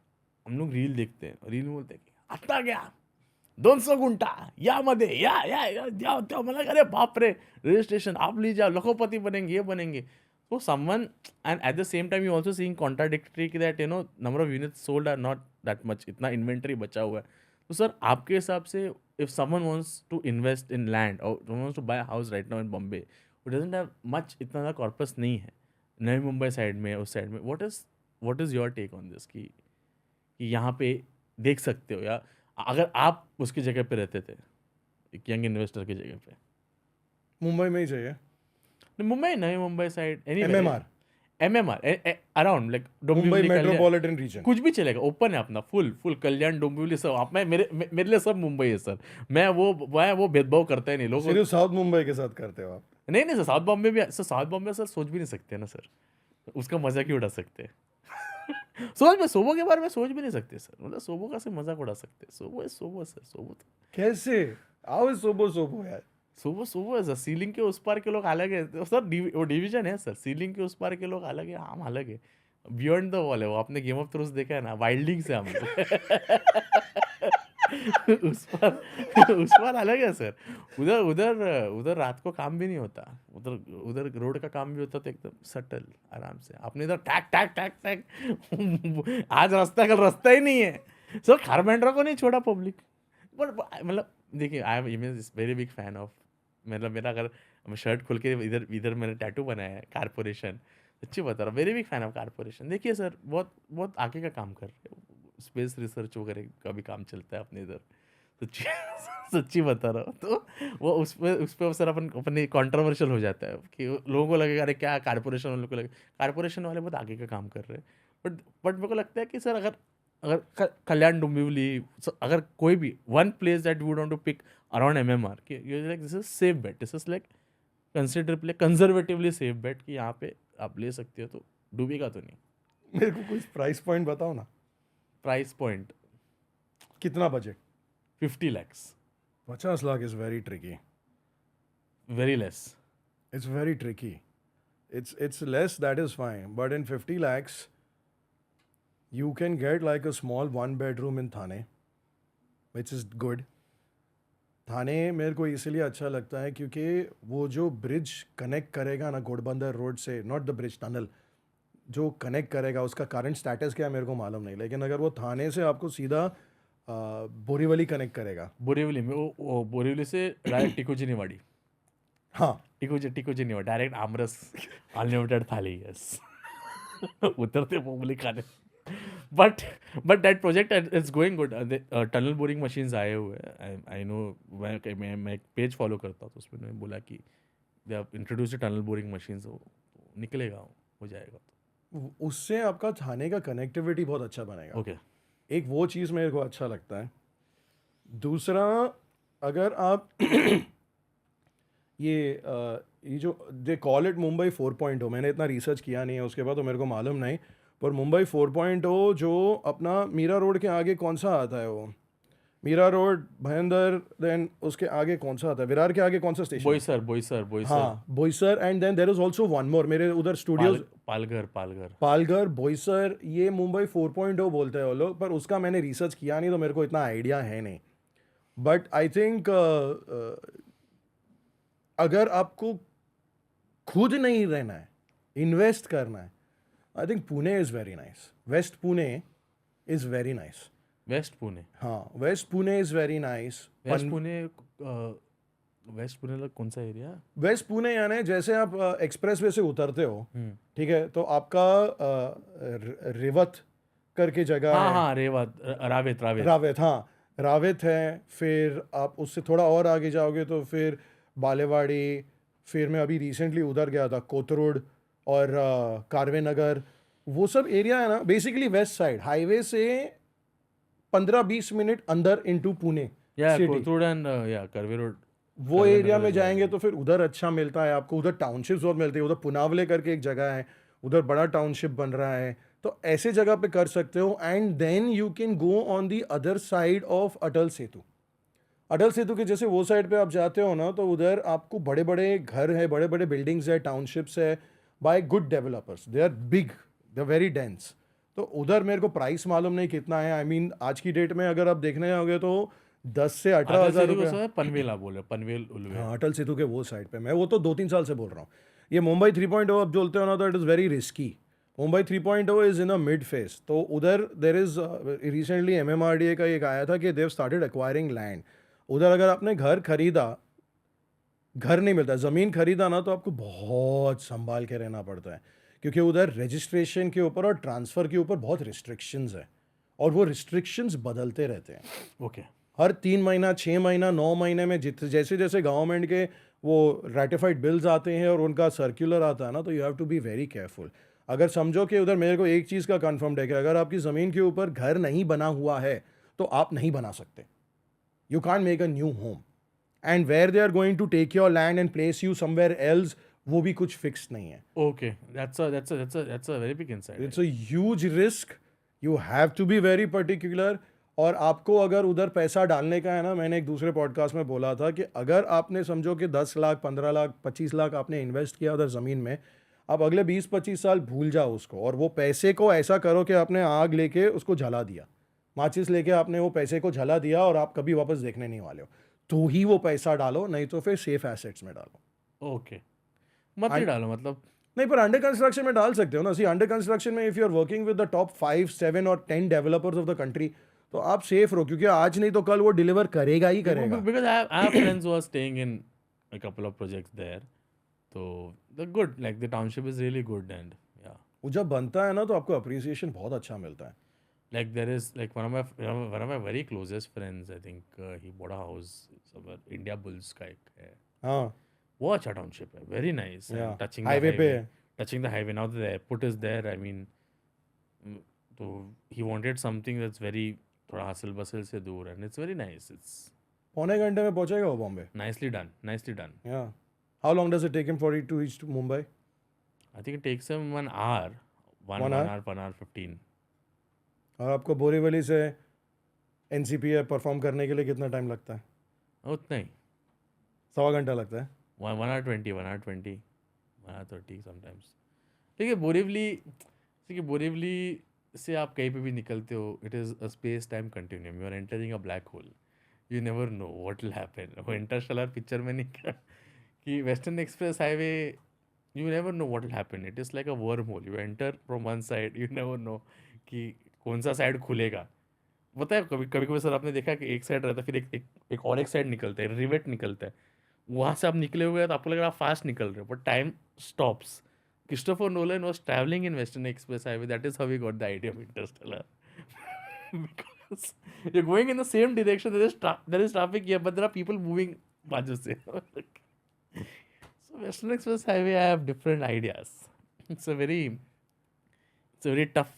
[SPEAKER 1] लोग रील देखते हैं, रील में बोलते हैं कि आता गया 200 गुंठा यामध्ये या मला अरे बाप रे रजिस्ट्रेशन आप लीजिए आप लखोपति बनेंगे ये बनेंगे. So someone, and at the same time you also seeing contradictory that number of units sold are not that much, इतना inventory बचा हुआ है. तो सर आपके हिसाब से if someone wants to invest in land or wants to buy a house right now in Bombay who doesn't have much, इतना ज़्यादा corpus नहीं है नई मुंबई साइड में उस साइड में, what is your take on this कि यहाँ पे देख सकते हो या अगर आप उसकी जगह पे रहते थे एक यंग इन्वेस्टर की जगह पे?
[SPEAKER 2] मुंबई में ही चाहिए.
[SPEAKER 1] मुंबई नई Mumbai side MMR around like
[SPEAKER 2] Mumbai metropolitan region
[SPEAKER 1] कुछ भी चलेगा. ओपन है अपना फुल कल्याण डोंबिवली सब. आप मेरे लिए सब मुंबई है सर. मैं वो भेदभाव करता ही नहीं. लोग
[SPEAKER 2] सिर्फ साउथ मुंबई के साथ करते हो आप?
[SPEAKER 1] नहीं सर साउथ बॉम्बे भी सर. साउथ बॉम्बे सर सोच भी नहीं सकते ना सर. उसका मजा क्यों उड़ा सकते हैं? सोबो के बारे में सोच भी नहीं सकते सर. मतलब सोबो का से मजाक उड़ा सकते हैं. सोबो सर सोबो तो
[SPEAKER 2] कैसे आओ सोबो यार.
[SPEAKER 1] सुबह है सर. सीलिंग के उस पार के लोग अलग है सर. वो डिवीजन है सर. सीलिंग के उस पार के लोग अलग है, हम अलग है. बियॉन्ड द वॉल है वो. आपने गेम ऑफ थ्रोन्स देखा है ना, वाइल्डिंग से हम उस पार अलग है सर. उधर रात को काम भी नहीं होता. उधर रोड का काम भी होता तो एकदम सटल आराम से. आपने इधर टैक आज रास्ता कल रास्ता ही नहीं है सर. खारमेंड्रा को नहीं छोड़ा पब्लिक. मतलब देखिए I am very big fan of. मतलब मेरा अगर शर्ट खोल के इधर मैंने टैटू बनाया है कारपोरेशन. सच्ची बता रहा हूँ very big fan of corporation. देखिए सर बहुत आगे का काम कर रहे हैं. स्पेस रिसर्च वगैरह का भी काम चलता है अपने इधर. सच्ची बता रहा हूँ. तो वो उस पर सर अपने कॉन्ट्रोवर्शियल हो जाता है कि लोगों को लगेगा अरे क्या कारपोरेशन वालों को लगे. कारपोरेशन वाले बहुत आगे का काम कर रहे हैं. बट मेरे को लगता है कि सर अगर कल्याण डोंबिवली अगर कोई भी one place that would want to pick around MMR कि like this is safe bet. This is like considerably conservatively safe bet कि यहाँ पे आप ले सकते हो तो डूबेगा तो नहीं.
[SPEAKER 2] मेरे को कुछ प्राइस पॉइंट बताओ ना.
[SPEAKER 1] प्राइस पॉइंट
[SPEAKER 2] कितना budget?
[SPEAKER 1] 50 lakhs.
[SPEAKER 2] 50 lakh is very tricky.
[SPEAKER 1] Very less.
[SPEAKER 2] It's very tricky. It's less, that is fine. But in 50 lakhs, you can get like a small 1-bedroom in Thane, which is good. थाने मेरे को इसलिए अच्छा लगता है क्योंकि वो जो ब्रिज कनेक्ट करेगा ना घोड़बंदर रोड से, नॉट द ब्रिज, टनल जो कनेक्ट करेगा, उसका करंट स्टेटस क्या है मेरे को मालूम नहीं, लेकिन अगर वो थाने से आपको सीधा बोरीवली कनेक्ट करेगा.
[SPEAKER 1] बोरीवली में वो बोरीवली से डायरेक्ट टिकोजिनीवाड़ी.
[SPEAKER 2] हाँ
[SPEAKER 1] टिकोजिनीवाड़ी डायरेक्ट आमरस अनलिमिटेड थाली. यस उतरते बोली खाने. But that project is going good. Tunnel boring machines आए हुए हैं. I know. मैं एक पेज फॉलो करता हूँ तो उसमें उन्होंने बोला कि they have introduced tunnel boring machines. निकलेगा हो जाएगा.
[SPEAKER 2] तो उससे आपका थाने का कनेक्टिविटी बहुत अच्छा बनेगा.
[SPEAKER 1] ओके.
[SPEAKER 2] एक वो चीज़ मेरे को अच्छा लगता है. दूसरा, अगर आप ये जो दे कॉल इट मुंबई 4.0, मैंने इतना रिसर्च किया नहीं है उसके बाद, तो मेरे को मालूम नहीं, पर मुंबई 4.0 जो अपना मीरा रोड के आगे कौन सा आता है, वो मीरा रोड भयंदर, देन उसके आगे कौन सा आता है, विरार के आगे कौन सा स्टेशन?
[SPEAKER 1] बोईसर
[SPEAKER 2] हाँ, Boisar, and then there is also one more, मेरे उधर स्टूडियोज पालघर, बोईसर, ये मुंबई 4.0 बोलते हैं वो लोग, पर उसका मैंने रिसर्च किया नहीं तो मेरे को इतना आइडिया है नहीं। बट आई थिंक अगर आपको खुद नहीं रहना है, इन्वेस्ट करना है, I think Pune is very nice, west Pune is very nice.
[SPEAKER 1] West Pune,
[SPEAKER 2] हाँ, west Pune is very nice.
[SPEAKER 1] West Pune का कौन सा एरिया?
[SPEAKER 2] वेस्ट पुणे यानी जैसे आप एक्सप्रेस वे से उतरते हो, ठीक है, तो आपका रेवत करके जगह है।
[SPEAKER 1] हाँ, रावेत
[SPEAKER 2] रावेत, हाँ, रावेत है। फिर आप उससे थोड़ा और आगे जाओगे तो फिर बालेवाड़ी, फिर मैं अभी रिसेंटली उधर गया था, कोथरूड और कारवे नगर, वो सब एरिया है ना, बेसिकली वेस्ट साइड हाईवे से 15-20 मिनट अंदर into Pune city.
[SPEAKER 1] Kothrud and curve road,
[SPEAKER 2] वो एरिया में जाएंगे तो फिर उधर अच्छा मिलता है आपको, उधर टाउनशिप्स बहुत मिलते हैं, उधर पुनावले करके एक जगह है, उधर बड़ा टाउनशिप बन रहा है, तो ऐसे जगह पे कर सकते हो। And then you can go on the other side of Atal Setu. Atal Setu के जैसे वो साइड पे आप जाते हो ना, तो उधर आपको बड़े बड़े घर है, बड़े बड़े बिल्डिंग्स है, टाउनशिप्स है, by good developers, they are big, they are very dense. तो उधर मेरे को प्राइस मालूम नहीं कितना है, आई मीन आज की डेट में अगर आप देखने जाओगे तो 10 से 18 हज़ार रुपये।
[SPEAKER 1] पनवेल आप बोल रहे हो, पनवेल उलवे?
[SPEAKER 2] हाँ, अटल सेतु के वो साइड पे, मैं वो तो 2-3 साल से बोल रहा हूँ। ये मुंबई 3.0 आप बोलते हो ना, तो it is very risky. Mumbai 3.0 is in a mid phase, तो उधर देर इज़ रिसेंटली MMRDA का एक आया था कि देव स्टार्टेड एक्वायरिंग लैंड। उधर अगर आपने घर खरीदा, घर नहीं मिलता, ज़मीन खरीदा ना, तो आपको बहुत संभाल के रहना पड़ता है, क्योंकि उधर रजिस्ट्रेशन के ऊपर और ट्रांसफ़र के ऊपर बहुत रिस्ट्रिक्शंस है, और वो रिस्ट्रिक्शंस बदलते रहते हैं।
[SPEAKER 1] ओके।
[SPEAKER 2] हर 3 महीना, 6 महीना, 9 महीने में जैसे जैसे गवर्नमेंट के वो रेटिफाइड बिल्स आते हैं और उनका सर्कुलर आता है ना, तो you have to be very careful. अगर समझो कि उधर मेरे को एक चीज़ का कन्फर्म्ड है कि अगर आपकी ज़मीन के ऊपर घर नहीं बना हुआ है तो आप नहीं बना सकते। You can't make a new home, and where they are going to take your land and place you somewhere else, वो भी कुछ फिक्स नहीं है।
[SPEAKER 1] Okay, that's a very big insight.
[SPEAKER 2] It's a huge risk, you have to be very particular. और आपको अगर उधर पैसा डालने का है ना, मैंने एक दूसरे पॉडकास्ट में बोला था कि अगर आपने समझो कि 10 लाख, 15 लाख, 25 लाख आपने इन्वेस्ट किया उधर ज़मीन में, आप अगले 20-25 साल भूल जाओ उसको, और वो पैसे को ऐसा करो कि आपने आग लेके उसको जला दिया, माचिस लेके आपने वो पैसे को जला दिया, और आप कभी वापस देखने नहीं वाले हो, तो ही वो पैसा डालो, नहीं तो फिर सेफ एसेट्स में डालो।
[SPEAKER 1] ओके, मत ही डालो, मतलब
[SPEAKER 2] नहीं, पर अंडर कंस्ट्रक्शन में डाल सकते हो ना। सी, अंडर कंस्ट्रक्शन में if you are working with the top 5, 7 और 10 डेवलपर्स ऑफ द कंट्री, तो आप सेफ रहो, क्योंकि आज नहीं तो कल वो डिलीवर करेगा ही करेगा।
[SPEAKER 1] because I have friends who are staying in a couple of projects there, so they're good, like the township is really good, and yeah,
[SPEAKER 2] वो जब बनता है ना तो आपको अप्रिसिएशन बहुत अच्छा मिलता है।
[SPEAKER 1] like there is like one of my very closest friends, I think he bought a house somewhere, India Bulls का एक है,
[SPEAKER 2] हाँ,
[SPEAKER 1] वो अच्छा टाउनशिप है, very nice,
[SPEAKER 2] Yeah.
[SPEAKER 1] and touching
[SPEAKER 2] Highway
[SPEAKER 1] the
[SPEAKER 2] पे
[SPEAKER 1] highway, touching the highway, now that the airport is there, I mean, so he wanted something that's very थोड़ा hustle bustle से दूर, and it's very nice, it's
[SPEAKER 2] 1.25 घंटे में पहुंचेगा वो Bombay.
[SPEAKER 1] nicely done.
[SPEAKER 2] Yeah. How long does it take him for it to reach to Mumbai?
[SPEAKER 1] I think it takes him 1 hour, 1
[SPEAKER 2] 1 hour?
[SPEAKER 1] hour, 1 hour 15.
[SPEAKER 2] और आपको बोरीवली से NCP perform करने के लिए कितना टाइम लगता है?
[SPEAKER 1] उतना ही,
[SPEAKER 2] 1.25 घंटा लगता है।
[SPEAKER 1] 1 hour 20, 1 hour 20, 1 hour 30 sometimes. देखिए बोरीवली से आप कहीं पे भी निकलते हो, it is a space time continuum, you are entering a black hole, you never know what will happen. वो इंटरस्टेलर पिक्चर में नहीं कहा कि Western Express Highway, you never know what will happen, it is like a wormhole, you enter from one side, you never know कि कौन सा side खुलेगा। पता है, कभी कभी सर आपने देखा कि एक साइड रहता है, फिर एक और एक साइड निकलता है, रिवेट निकलता है, वहाँ से आप निकले हुए हैं तो आपको लग रहा है आप फास्ट निकल रहे हो, but time stops. Christopher Nolan was traveling in Western Express Highway. That is how he got the idea of Interstellar. Because you're going in the same direction. There is traffic here, but there are people moving बाजू से. So Western Express Highway, I have different ideas. It's a very tough.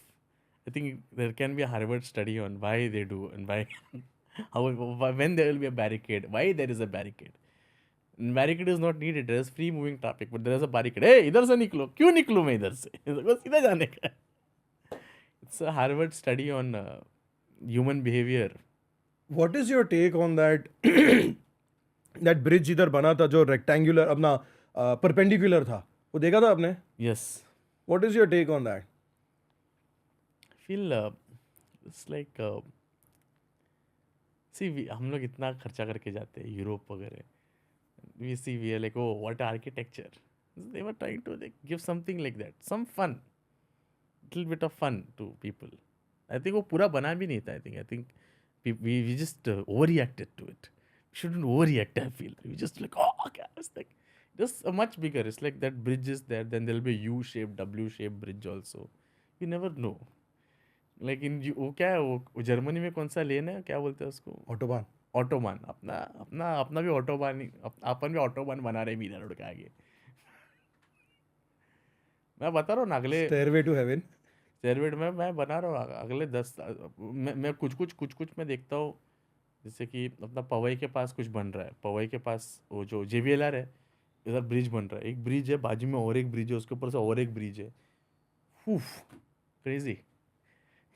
[SPEAKER 1] I think there can be a Harvard study on why they do and why when there will be a barricade, why there is a barricade. Barricade is not needed, there is free moving traffic, but there is a barricade, ए इधर से निकलो, क्यों निकलूं मैं इधर से, इसको सीधा जाने का है. It's a Harvard study on human behaviour.
[SPEAKER 2] What is your take on that that bridge इधर बना था जो रेक्टेंगुलर अपना परपेंडिकुलर था, वो देखा था आपने?
[SPEAKER 1] Yes,
[SPEAKER 2] what is your take on that?
[SPEAKER 1] Feel it's like see, हम लोग इतना खर्चा करके जाते हैं यूरोप वगैरह, we see we are like, oh, what architecture. They were trying to like give something like that, some fun, little bit of fun to people. I think वो पूरा बना भी नहीं था. I think we just overreacted to it. We shouldn't overreact, I feel. We just like, oh, okay. It's like just much bigger. It's like that bridge is there, then there'll be a U-shaped, W-shaped bridge also. You never know. Like वो क्या है, वो Germany में कौन सा लेन है, क्या बोलते हैं उसको?
[SPEAKER 2] ऑटोबान.
[SPEAKER 1] ऑटोबान. अपना अपना अपना भी ऑटोबान ही, अपन भी ऑटोबान बना रहे मीरा रोड के आगे. मैं बता रहा हूँ ना, अगले
[SPEAKER 2] स्टेयरवे टू हेवन.
[SPEAKER 1] स्टेरवेड में मैं बना रहा हूँ अगले 10 मैं कुछ मैं देखता हूँ. जैसे कि अपना पवई के पास कुछ बन रहा है, पवई के पास वो जो JBLR है, इधर ब्रिज बन रहा है, एक ब्रिज है बाजू में, और एक ब्रिज है उसके ऊपर से, और एक ब्रिज है. Crazy.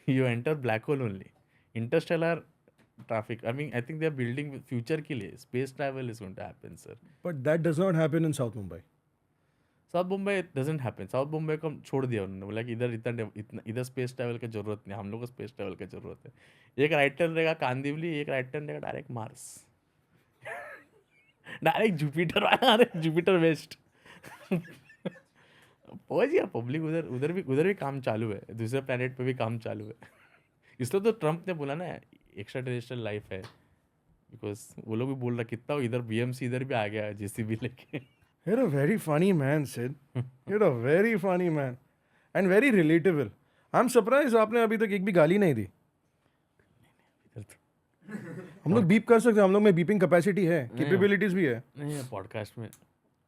[SPEAKER 1] You enter black hole only. Interstellar traffic. I mean, I think they are building future के लिए. Space travel is going to happen, sir.
[SPEAKER 2] But that does not happen in South Mumbai.
[SPEAKER 1] South Mumbai it doesn't happen. South Mumbai को छोड़ दिया उन्होंने, बोला कि इधर space travel की जरूरत नहीं, हम लोग को स्पेस ट्रैवल की जरूरत है. एक राइट टर्न रहेगा कांदिवली, एक राइट टर्न रहेगा direct Mars, direct Jupiter west. पहुंच गया पब्लिक उधर भी काम चालू है, दूसरे प्लेनेट पे भी काम चालू है. इसलिए तो ट्रम्प ने बोला ना एक्स्ट्रा टेरेस्ट्रियल लाइफ है, बिकॉज वो लोग भी बोल रहा कितना इधर BMC इधर भी आ गया JCB लेके.
[SPEAKER 2] You're a very funny man, Sid. You're a very funny man. And very relatable. I'm surprised आपने अभी तक एक भी गाली नहीं दी. हम लोग बीप कर सकते हैं, हम लोग में बीपिंग कैपेसिटी है, कैपेबिलिटीज भी है.
[SPEAKER 1] नहीं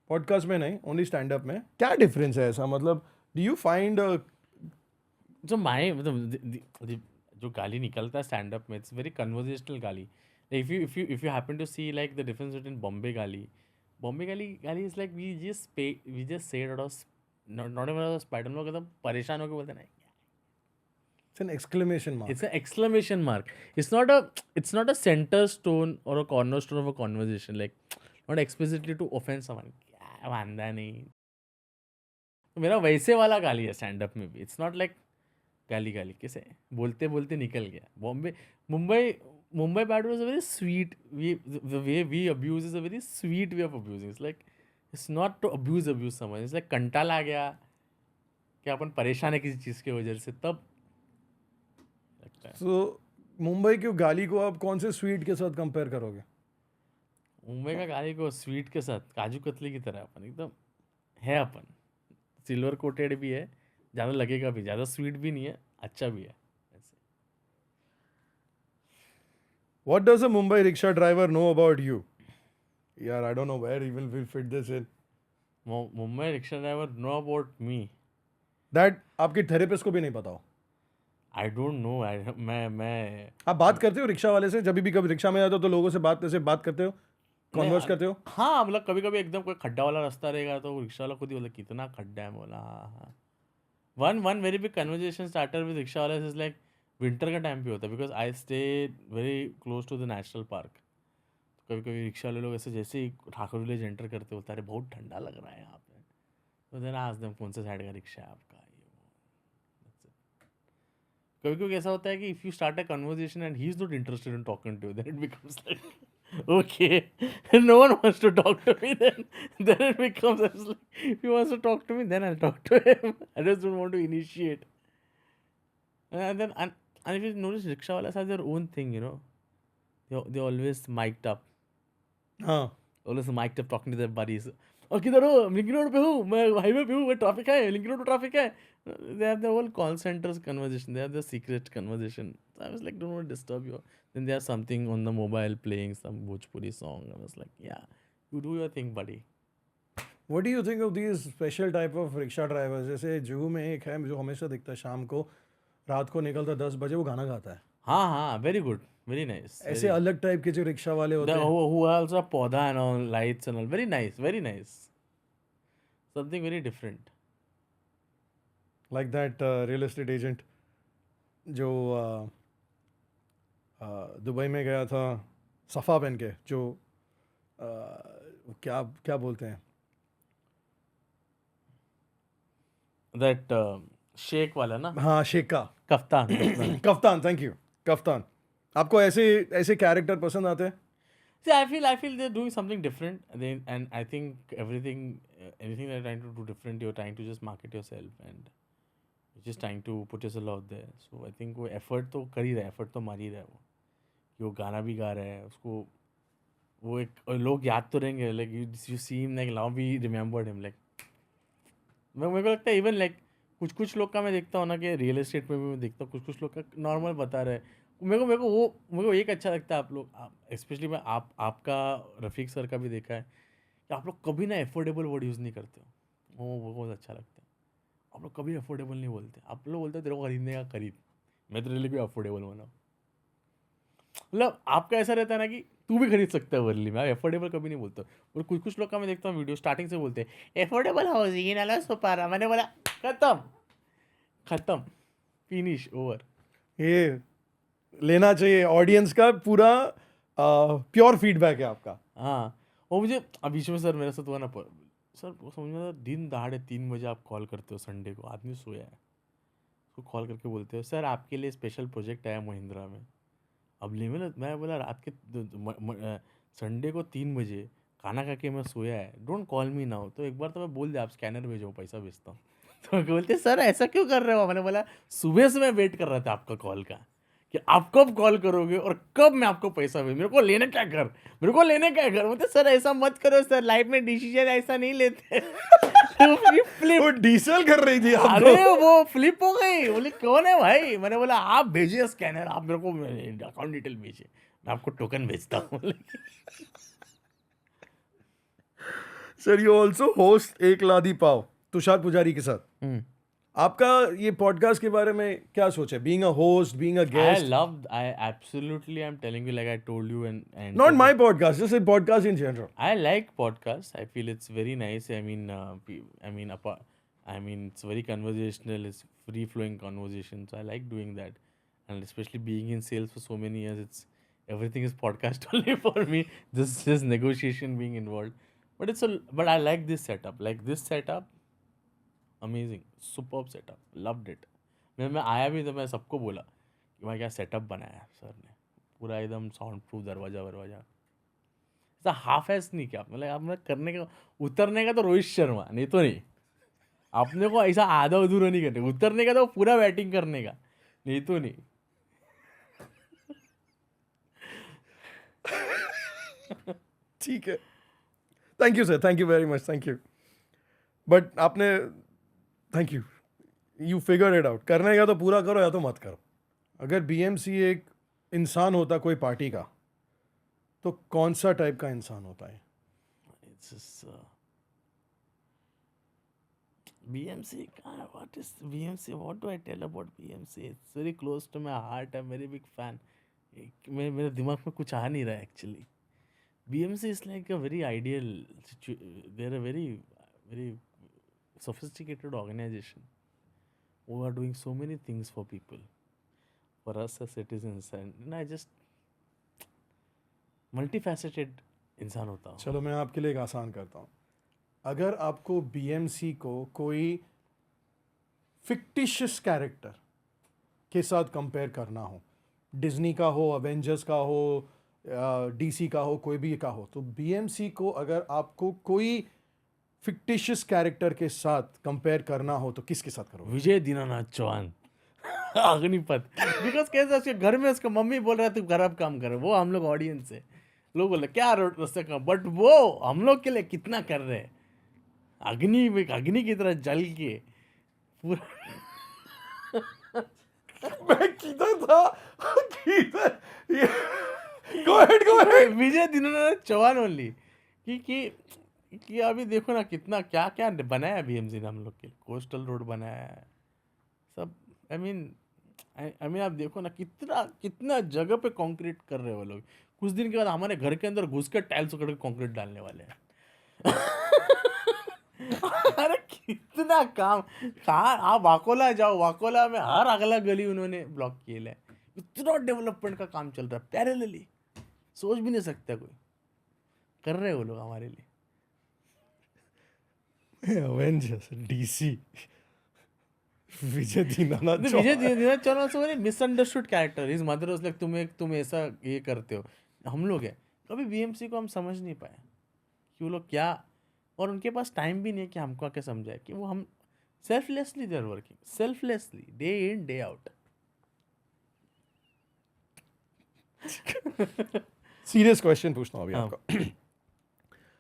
[SPEAKER 1] पॉडकास्ट में,
[SPEAKER 2] नहीं, ओनली स्टैंड अप में. क्या डिफरेंस है ऐसा, मतलब डू यू फाइंड
[SPEAKER 1] जो मतलब जो गाली निकलता है स्टैंड अप में, इट्स वेरी कन्वर्सेशनल गाली. If you happen to see like the difference between Bombay गाली is like we just said out of not even out of spite. हम लोग एकदम परेशान होकर बोलते हैं.
[SPEAKER 2] It's an exclamation mark.
[SPEAKER 1] It's an exclamation mark. It's not a center stone or a cornerstone of a conversation. Like not explicitly to offend someone. क्या वांदा नहीं. मेरा वैसे वाला गाली है स्टैंड अप में भी. It's not like गाली कैसे बोलते बोलते निकल गया. Mumbai bad was a very sweet. The way we abuse is a very sweet way of abusing. It's like it's not to abuse someone. It's like कंटाल आ गया कि अपन परेशान है किसी चीज़ की वजह से, तब
[SPEAKER 2] So, मुंबई की गाली को आप कौन से स्वीट के साथ कंपेयर करोगे?
[SPEAKER 1] मुंबई का गाली को स्वीट के साथ काजू कतली की तरह अपन एकदम है. अपन सिल्वर कोटेड भी है, ज़्यादा लगेगा भी, ज़्यादा स्वीट भी नहीं है, अच्छा भी है.
[SPEAKER 2] What does a Mumbai rickshaw driver know about you? Yeah, I don't know where he will fit this in.
[SPEAKER 1] Mumbai rickshaw driver know about me.
[SPEAKER 2] That आपके थेरेपिस्ट को भी नहीं पता हो.
[SPEAKER 1] आई डोंट नो. मैं
[SPEAKER 2] आप बात करते हो रिक्शा वाले से? जब भी कभी रिक्शा में जाते हो तो लोगों से बात करते हो, कॉन्वर्स करते हो?
[SPEAKER 1] हाँ, मतलब कभी एकदम कोई खड्डा वाला रास्ता रहेगा तो रिक्शा वाला खुद ही बोला कितना खड्डा है. बोला हाँ. One very big conversation starter with rickshaw वाला इज लाइक विंटर का टाइम पे होता है, because I stay very close to the national park. तो कभी रिक्शा वाले लोग ऐसे जैसे ही ठाकुर विलेज एंटर करते होता है, अरे बहुत ठंडा लग रहा है यहाँ पे. तो देन आज दम कौन से साइड का रिक्शा है आपका. कभी ऐसा होता है कि if you start a conversation and he is not interested in talking to you, then it becomes like okay, no one wants to talk to me, then it becomes like if he wants to talk to me then I will talk to him. I just don't want to initiate. And then and if you notice rickshaw wallahs have their own thing, you know, they always mic'd up.
[SPEAKER 2] हाँ.
[SPEAKER 1] Always mic'd up talking to their buddies. और किधर हो? Link road पे हूँ, मैं highway पे हूँ, traffic है, लिंक रोड पे ट्रैफिक है. They have their whole call centers conversation. They have their secret conversation. I was like, don't want to disturb you. Then they have something on the mobile playing some Bhojpuri song. I was like, yeah, you do your thing, buddy.
[SPEAKER 2] What do you think of these special type of rickshaw drivers? जैसे जुहू में एक है जो हमेशा दिखता है, शाम को रात को निकलता 10 बजे, वो गाना गाता है.
[SPEAKER 1] हाँ, very good. Very nice.
[SPEAKER 2] ऐसे अलग टाइप के जो रिक्शा वाले होते हैं,
[SPEAKER 1] Who also have पौधा and all, lights and all. Very nice, very nice. Something very different.
[SPEAKER 2] Like that real estate agent जो दुबई में गया था सफ़ा पहन के, जो क्या क्या बोलते हैं,
[SPEAKER 1] That शेख वाला ना,
[SPEAKER 2] हाँ शेका,
[SPEAKER 1] kaftan.
[SPEAKER 2] Kaftan, thank you, kaftan. आपको ऐसे ऐसे कैरेक्टर पसंद आते हैं?
[SPEAKER 1] See, I feel they're doing something different. And I think anything they're trying to do different, you're trying to just market yourself and you're just trying to put yourself out there. So I think वो effort तो कर ही रहा है, effort तो मार ही रहा है वो. कि वो गाना भी गा रहा है, उसको वो एक और लोग याद तो रहेंगे, like you see him, like now we remembered him, like मेरे को लगता है इवन लाइक कुछ लोग का मैं देखता हूँ ना कि रियल एस्टेट में भी मैं देखता हूँ, कुछ लोग का नॉर्मल बता रहे हैं. मेरे को एक अच्छा लगता है, आप लोग स्पेशली मैं आपका रफ़ीक सर का भी देखा है कि आप लोग कभी ना एफोर्डेबल वर्ड यूज़ नहीं करते हो. वो बहुत अच्छा लगता है. आप लोग कभी अफोर्डेबल नहीं बोलते. आप लोग बोलते हो तेरे को खरीदने का खरीद, मैं तेरे लिए भी अफोर्डेबल बनाऊँ. मतलब आपका ऐसा रहता है ना कि तू भी खरीद सकता है वर्ली में, आप एफोर्डेबल कभी नहीं बोलते. और कुछ लोग का मैं देखता हूँ वीडियो स्टार्टिंग से बोलते हैं एफोर्डेबल हाउसिंग इन अला सुपारा. मैंने बोला खत्म, फिनिश, ओवर.
[SPEAKER 2] ये लेना चाहिए, ऑडियंस का पूरा प्योर फीडबैक है आपका.
[SPEAKER 1] हाँ, वो मुझे बीच में सर मेरे साथ हुआ ना, सर वो समझ में आता, दिन दहाड़े 3 बजे आप कॉल करते हो, संडे को आदमी सोया है, उसको कॉल करके बोलते हो सर आपके लिए स्पेशल प्रोजेक्ट आया महिंद्रा में, अब ले. मैं बोला रात के संडे को 3 बजे खाना खा के मैं सोया है, डोंट कॉल मी नाउ. तो एक बार तो मैं बोल दिया आप स्कैनर भेजो, पैसा भेजता हूँ. तो बोलते सर ऐसा क्यों कर रहे हो. मैंने बोला सुबह से मैं वेट कर रहा था आपका कॉल का, कि आप कब कॉल करोगे और कब मैं आपको पैसा भेज, मेरे को लेने क्या कर, बोलते सर ऐसा मत करो सर, लाइफ में डिसीजन ऐसा नहीं लेते.
[SPEAKER 2] वो डीसल कर रही थी आपको.
[SPEAKER 1] अरे वो फ्लिप हो गई, बोले कौन है भाई. मैंने बोला आप भेजिए स्कैनर, आप मेरे को अकाउंट डिटेल भेजिए, मैं आपको टोकन भेजता हूँ.
[SPEAKER 2] सर यू ऑल्सो होस्ट एक लादी पाव तुषार पुजारी के साथ. आपका ये पॉडकास्ट के बारे में क्या सोच है? Being a host, being a guest.
[SPEAKER 1] I absolutely, I'm telling you, like I told you, and
[SPEAKER 2] Not my podcast, just a podcast in general.
[SPEAKER 1] I like podcasts. I feel it's very nice. I mean, it's very conversational. It's free flowing conversation. So I like doing that, and especially being in sales for so many years, everything is podcast only for me. This negotiation being involved, but I like this setup. Like this setup, amazing, superb setup. Loved it. मैं आया भी तो मैं सबको बोला कि भाई क्या सेटअप बनाया है सर ने, पूरा एकदम साउंड प्रूफ, दरवाजा ऐसा हाफ एस नहीं किया. मतलब आपने करने का, उतरने का तो रोहित शर्मा, नहीं तो नहीं. आपने को ऐसा आधा अधूरा नहीं करने, उतरने का तो पूरा बैटिंग करने का, नहीं तो नहीं.
[SPEAKER 2] ठीक है, thank you sir, thank you very much, thank you. But आपने, thank you, you figure it out. करने का तो पूरा करो या तो मत करो. अगर बीएमसी एक इंसान होता कोई पार्टी का, तो कौन सा टाइप का इंसान होता है?
[SPEAKER 1] BMC, what is BMC? What do I tell about BMC? It's very close to my heart. I'm very big fan. मेरे दिमाग में कुछ आ नहीं रहा है actually. BMC is like a very ideal they're a very very sophisticated organization who are doing so many things for people, for us as citizens, and I just multifaceted इंसान होता हूँ.
[SPEAKER 2] चलो मैं आपके लिए एक आसान करता हूँ. अगर आपको बीएमसी को कोई फिक्टिशियस कैरेक्टर के साथ कंपेयर करना हो, डिज्नी का हो, अवेंजर्स का हो, डीसी का हो, कोई भी का हो, तो बीएमसी को अगर आपको कोई फिक्टिशियस कैरेक्टर के साथ कंपेयर करना हो तो किसके साथ करोगे?
[SPEAKER 1] विजय दीनानाथ चौहान, अग्निपथ. बिकॉज कैसे उसके घर में उसका मम्मी बोल रहा है तू खराब काम कर, वो हम लोग ऑडियंस है, लोग बोल रहे क्या रस्ते का, बट वो हम लोग के लिए कितना कर रहे हैं. अग्नि की तरह जल के पूरा.
[SPEAKER 2] मैं किधर था? किधर? Go ahead.
[SPEAKER 1] विजय दीनानाथ चौहान ओनली. कि अभी देखो ना कितना क्या क्या बनाया बीएमसी ने हम लोग के लिए. कोस्टल रोड बनाया है सब. आई मीन आई मीन आप देखो ना कितना कितना जगह पे कंक्रीट कर रहे हैं वो लोग. कुछ दिन के बाद हमारे घर के अंदर घुस कर टाइल्स उकड़ के कंक्रीट डालने वाले हैं. अरे कितना काम. कहाँ आप वाकोला जाओ, वाकोला में हर अगला गली उन्होंने ब्लॉक किया है. इतना डेवलपमेंट का काम चल रहा है पैरेलली. सोच भी नहीं सकता कोई. कर रहे हैं वो लोग हमारे लिए.
[SPEAKER 2] Avengers, DC, Vijay Dinanath
[SPEAKER 1] Vijay
[SPEAKER 2] Chauhan.
[SPEAKER 1] Dinanath Chauhan also very misunderstood character. His mother was like तुम ऐसा ये करते हो. हम लोग हैं कभी बीएमसी को हम समझ नहीं पाए कि वो लोग क्या. और उनके पास टाइम भी नहीं है कि हमको आके समझाए कि वो हम selflessly they are working selflessly day in day out.
[SPEAKER 2] Serious question पूछता हूँ अभी आपको.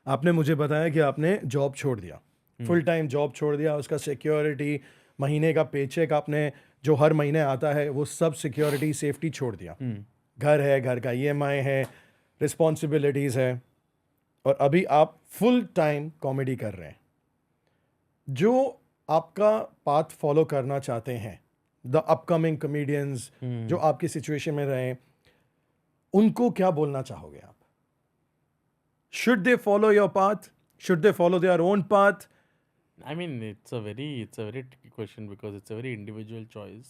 [SPEAKER 2] आपने मुझे बताया कि आपने जॉब छोड़ दिया, फुल टाइम जॉब छोड़ दिया, उसका सिक्योरिटी, महीने का पेचेक आपने जो हर महीने आता है वो सब सिक्योरिटी सेफ्टी छोड़ दिया. घर है, घर का ईएमआई है, रिस्पॉन्सिबिलिटीज़ है, और अभी आप फुल टाइम कॉमेडी कर रहे हैं. जो आपका पाथ फॉलो करना चाहते हैं, द अपकमिंग कॉमेडियंस जो आपकी सिचुएशन में रहे, उनको क्या बोलना चाहोगे आप? Should they follow your path? Should they follow their own path?
[SPEAKER 1] I mean, it's a very tricky question because it's a very individual choice.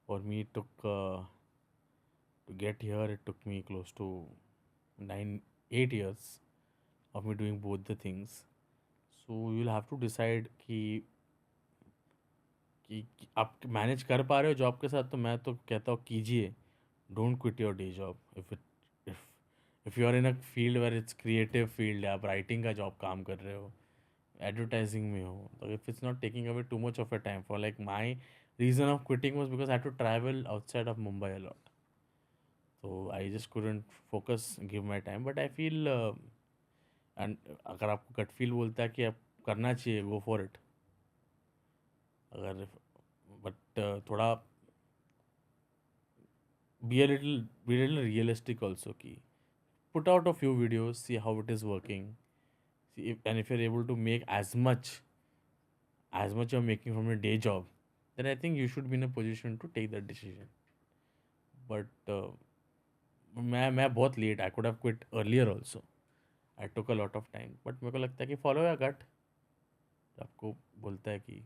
[SPEAKER 1] For me, it took to get here. It took me close to 8 years of me doing both the things. So you'll have to decide कि आप manage कर पा रहे हो job के साथ. तो मैं तो कहता हूँ कीजिए. Don't quit your day job. If you are in a field where it's creative field, आप राइटिंग का जॉब काम कर रहे हो, एडवर्टाइजिंग में हो, तो if it's not taking away too much of a time. For like my reason of quitting was because I had to travel outside of Mumbai a lot. तो I just couldn't focus give my time. But I feel and अगर आपको gut feel बोलता है कि आप करना चाहिए, go for it. अगर बट थोड़ा be a little realistic also ki put out a few videos, see how it is working, see and if you're able to make as much you're making from your day job, then I think you should be in a position to take that decision. But मैं बहुत late. I could have quit earlier also. I took a lot of time. But मेरे को लगता है कि follow your gut. आपको बोलता है कि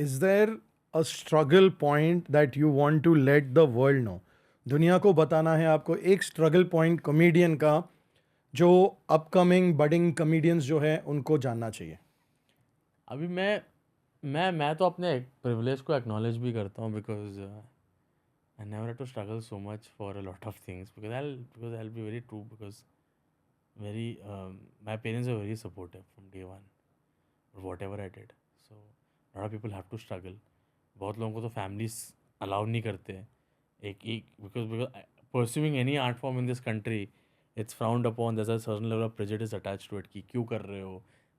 [SPEAKER 2] Is there a struggle point that you want to let the world know? दुनिया को बताना है आपको एक स्ट्रगल पॉइंट कॉमेडियन का जो अपकमिंग बडिंग कॉमेडियंस जो है उनको जानना चाहिए.
[SPEAKER 1] अभी मैं तो अपने प्रिविलेज को एक्नॉलेज भी करता हूँ because I never had to struggle so much for a lot of things because I'll be very true because my parents were very supportive from day one or whatever I did. So a lot of people have to struggle. बहुत लोगों को तो families allow नहीं करते हैं. Because pursuing any art form in this country, it's frowned upon. There's a certain level of prejudice attached to it कि क्यों कर रहे हो,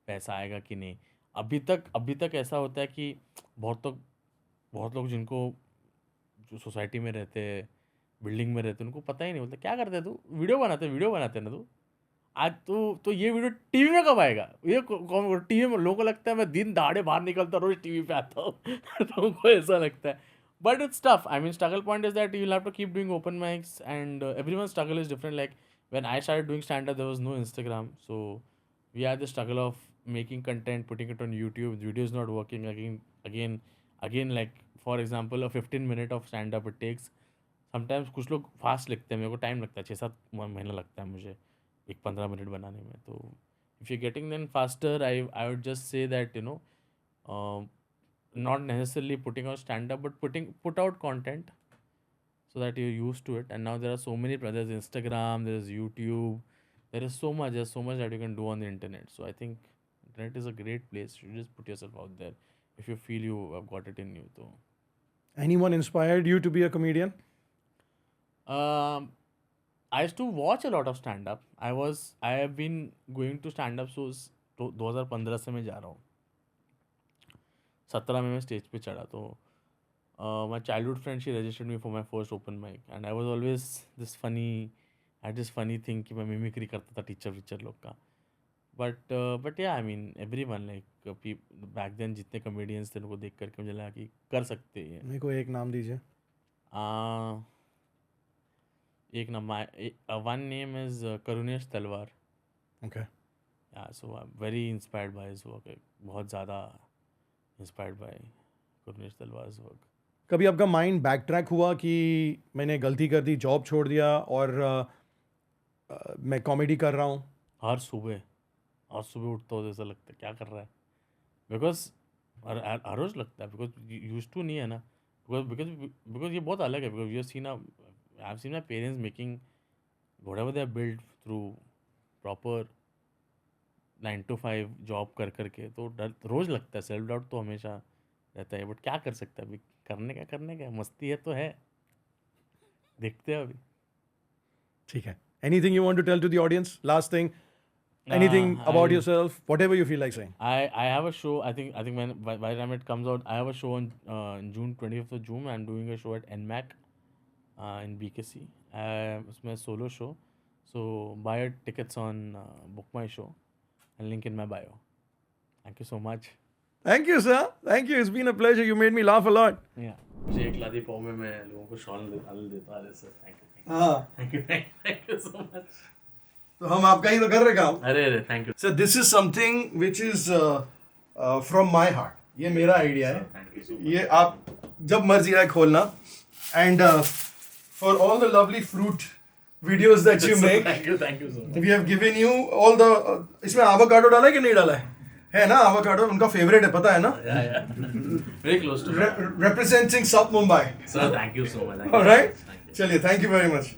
[SPEAKER 1] पैसा आएगा कि नहीं. अभी तक ऐसा होता है कि बहुत लोग जिनको जो सोसाइटी में रहते हैं, बिल्डिंग में रहते हैं, उनको पता ही नहीं. बोलते क्या करते हैं तू, वीडियो बनाते ना तू. आज तो ये वीडियो टीवी में कब आएगा. ये टीवी में लोगों को लगता है मैं दिन दहाड़े बाहर निकलता रोज टीवी पे आता हूँ. तो उनको ऐसा लगता है. But it's tough. I mean, struggle point is that you'll have to keep doing open mics, and everyone's struggle is different. Like when I started doing stand-up, there was no Instagram, so we had the struggle of making content, putting it on YouTube. Videos not working again. Like for example, a 15 minute of stand-up it takes. Sometimes कुछ लोग fast लिखते हैं, मेरे को time लगता है 6-7 महीना लगता है मुझे एक 15 मिनट बनाने में. तो if you're getting then faster, I would just say that not necessarily putting out stand-up, but put out content so that you're used to it. And now there are so many, there's Instagram, there's YouTube, there's so much that you can do on the internet. So I think internet is a great place. You just put yourself out there if you feel you have got it in you. So
[SPEAKER 2] Anyone inspired you to be a comedian?
[SPEAKER 1] I used to watch a lot of stand-up. I have been going to stand-up shows. तो 2015 से मैं जा रहा हूँ. 17 में मैं stage पे चढ़ा. तो my childhood friend, she registered me for my first open mic, and I was always I had this funny thing कि मैं मिमिक्री करता था टीचर लोग का. But yeah I mean everyone like back then जितने कॉमेडियंस थे उनको देख करके मुझे लगा कि कर सकते हैं.
[SPEAKER 2] मेरे को एक नाम दीजिए.
[SPEAKER 1] एक नाम वन नेम इज करुणेश तलवार.
[SPEAKER 2] Okay.
[SPEAKER 1] So I am very inspired by his work. बहुत ज़्यादा इंस्पायर्ड बाय करुणेश तलवार वर्क.
[SPEAKER 2] कभी आपका माइंड बैक ट्रैक हुआ कि मैंने गलती कर दी, जॉब छोड़ दिया और मैं कॉमेडी कर रहा हूँ?
[SPEAKER 1] हर सुबह उठता हो जैसा लगता है क्या कर रहा है. बिकॉज हर रोज लगता है. बिकॉज यूज टू नहीं है ना. बिकॉज ये बहुत अलग है. Because you seen I have seen my parents making whatever they have build through proper 9 to 5 job कर करके. तो डर रोज़ लगता है. सेल्फ डाउट तो हमेशा रहता है. बट क्या कर सकता है अभी. करने का मस्ती है तो है. देखते हैं अभी.
[SPEAKER 2] ठीक है. Anything you want to tell to the audience? Last thing. Anything about yourself? Whatever you feel like saying.
[SPEAKER 1] I have a show. I think when by the time it comes out, I have a show on June 25th of June. I'm doing a show at NMAC in BKC. उसमें solo show. So buy your tickets on Book My Show and link in my bio. Thank you so much.
[SPEAKER 2] Thank you, sir. Thank you. It's been a pleasure. You made me laugh a lot.
[SPEAKER 1] Yeah. मुझे एक लादी पाव में मैं लोगों को shawl देता हूँ sir. Thank you so much.
[SPEAKER 2] तो हम आपका ही तो कर रहे काम.
[SPEAKER 1] अरे thank you.
[SPEAKER 2] So this is something which is from my heart. ये मेरा आइडिया है.
[SPEAKER 1] Thank you so much.
[SPEAKER 2] ये आप जब मर्जी आए खोलना. And for all the lovely fruit videos that you make,
[SPEAKER 1] Thank you so much.
[SPEAKER 2] we have given you all the इसमें avocado डाला है कि नहीं डाला है ना? avocado उनका favorite है, पता है ना?
[SPEAKER 1] Yeah. Very close to
[SPEAKER 2] Representing South Mumbai.
[SPEAKER 1] Sir, thank you so much.
[SPEAKER 2] All right. चलिए, thank you very much.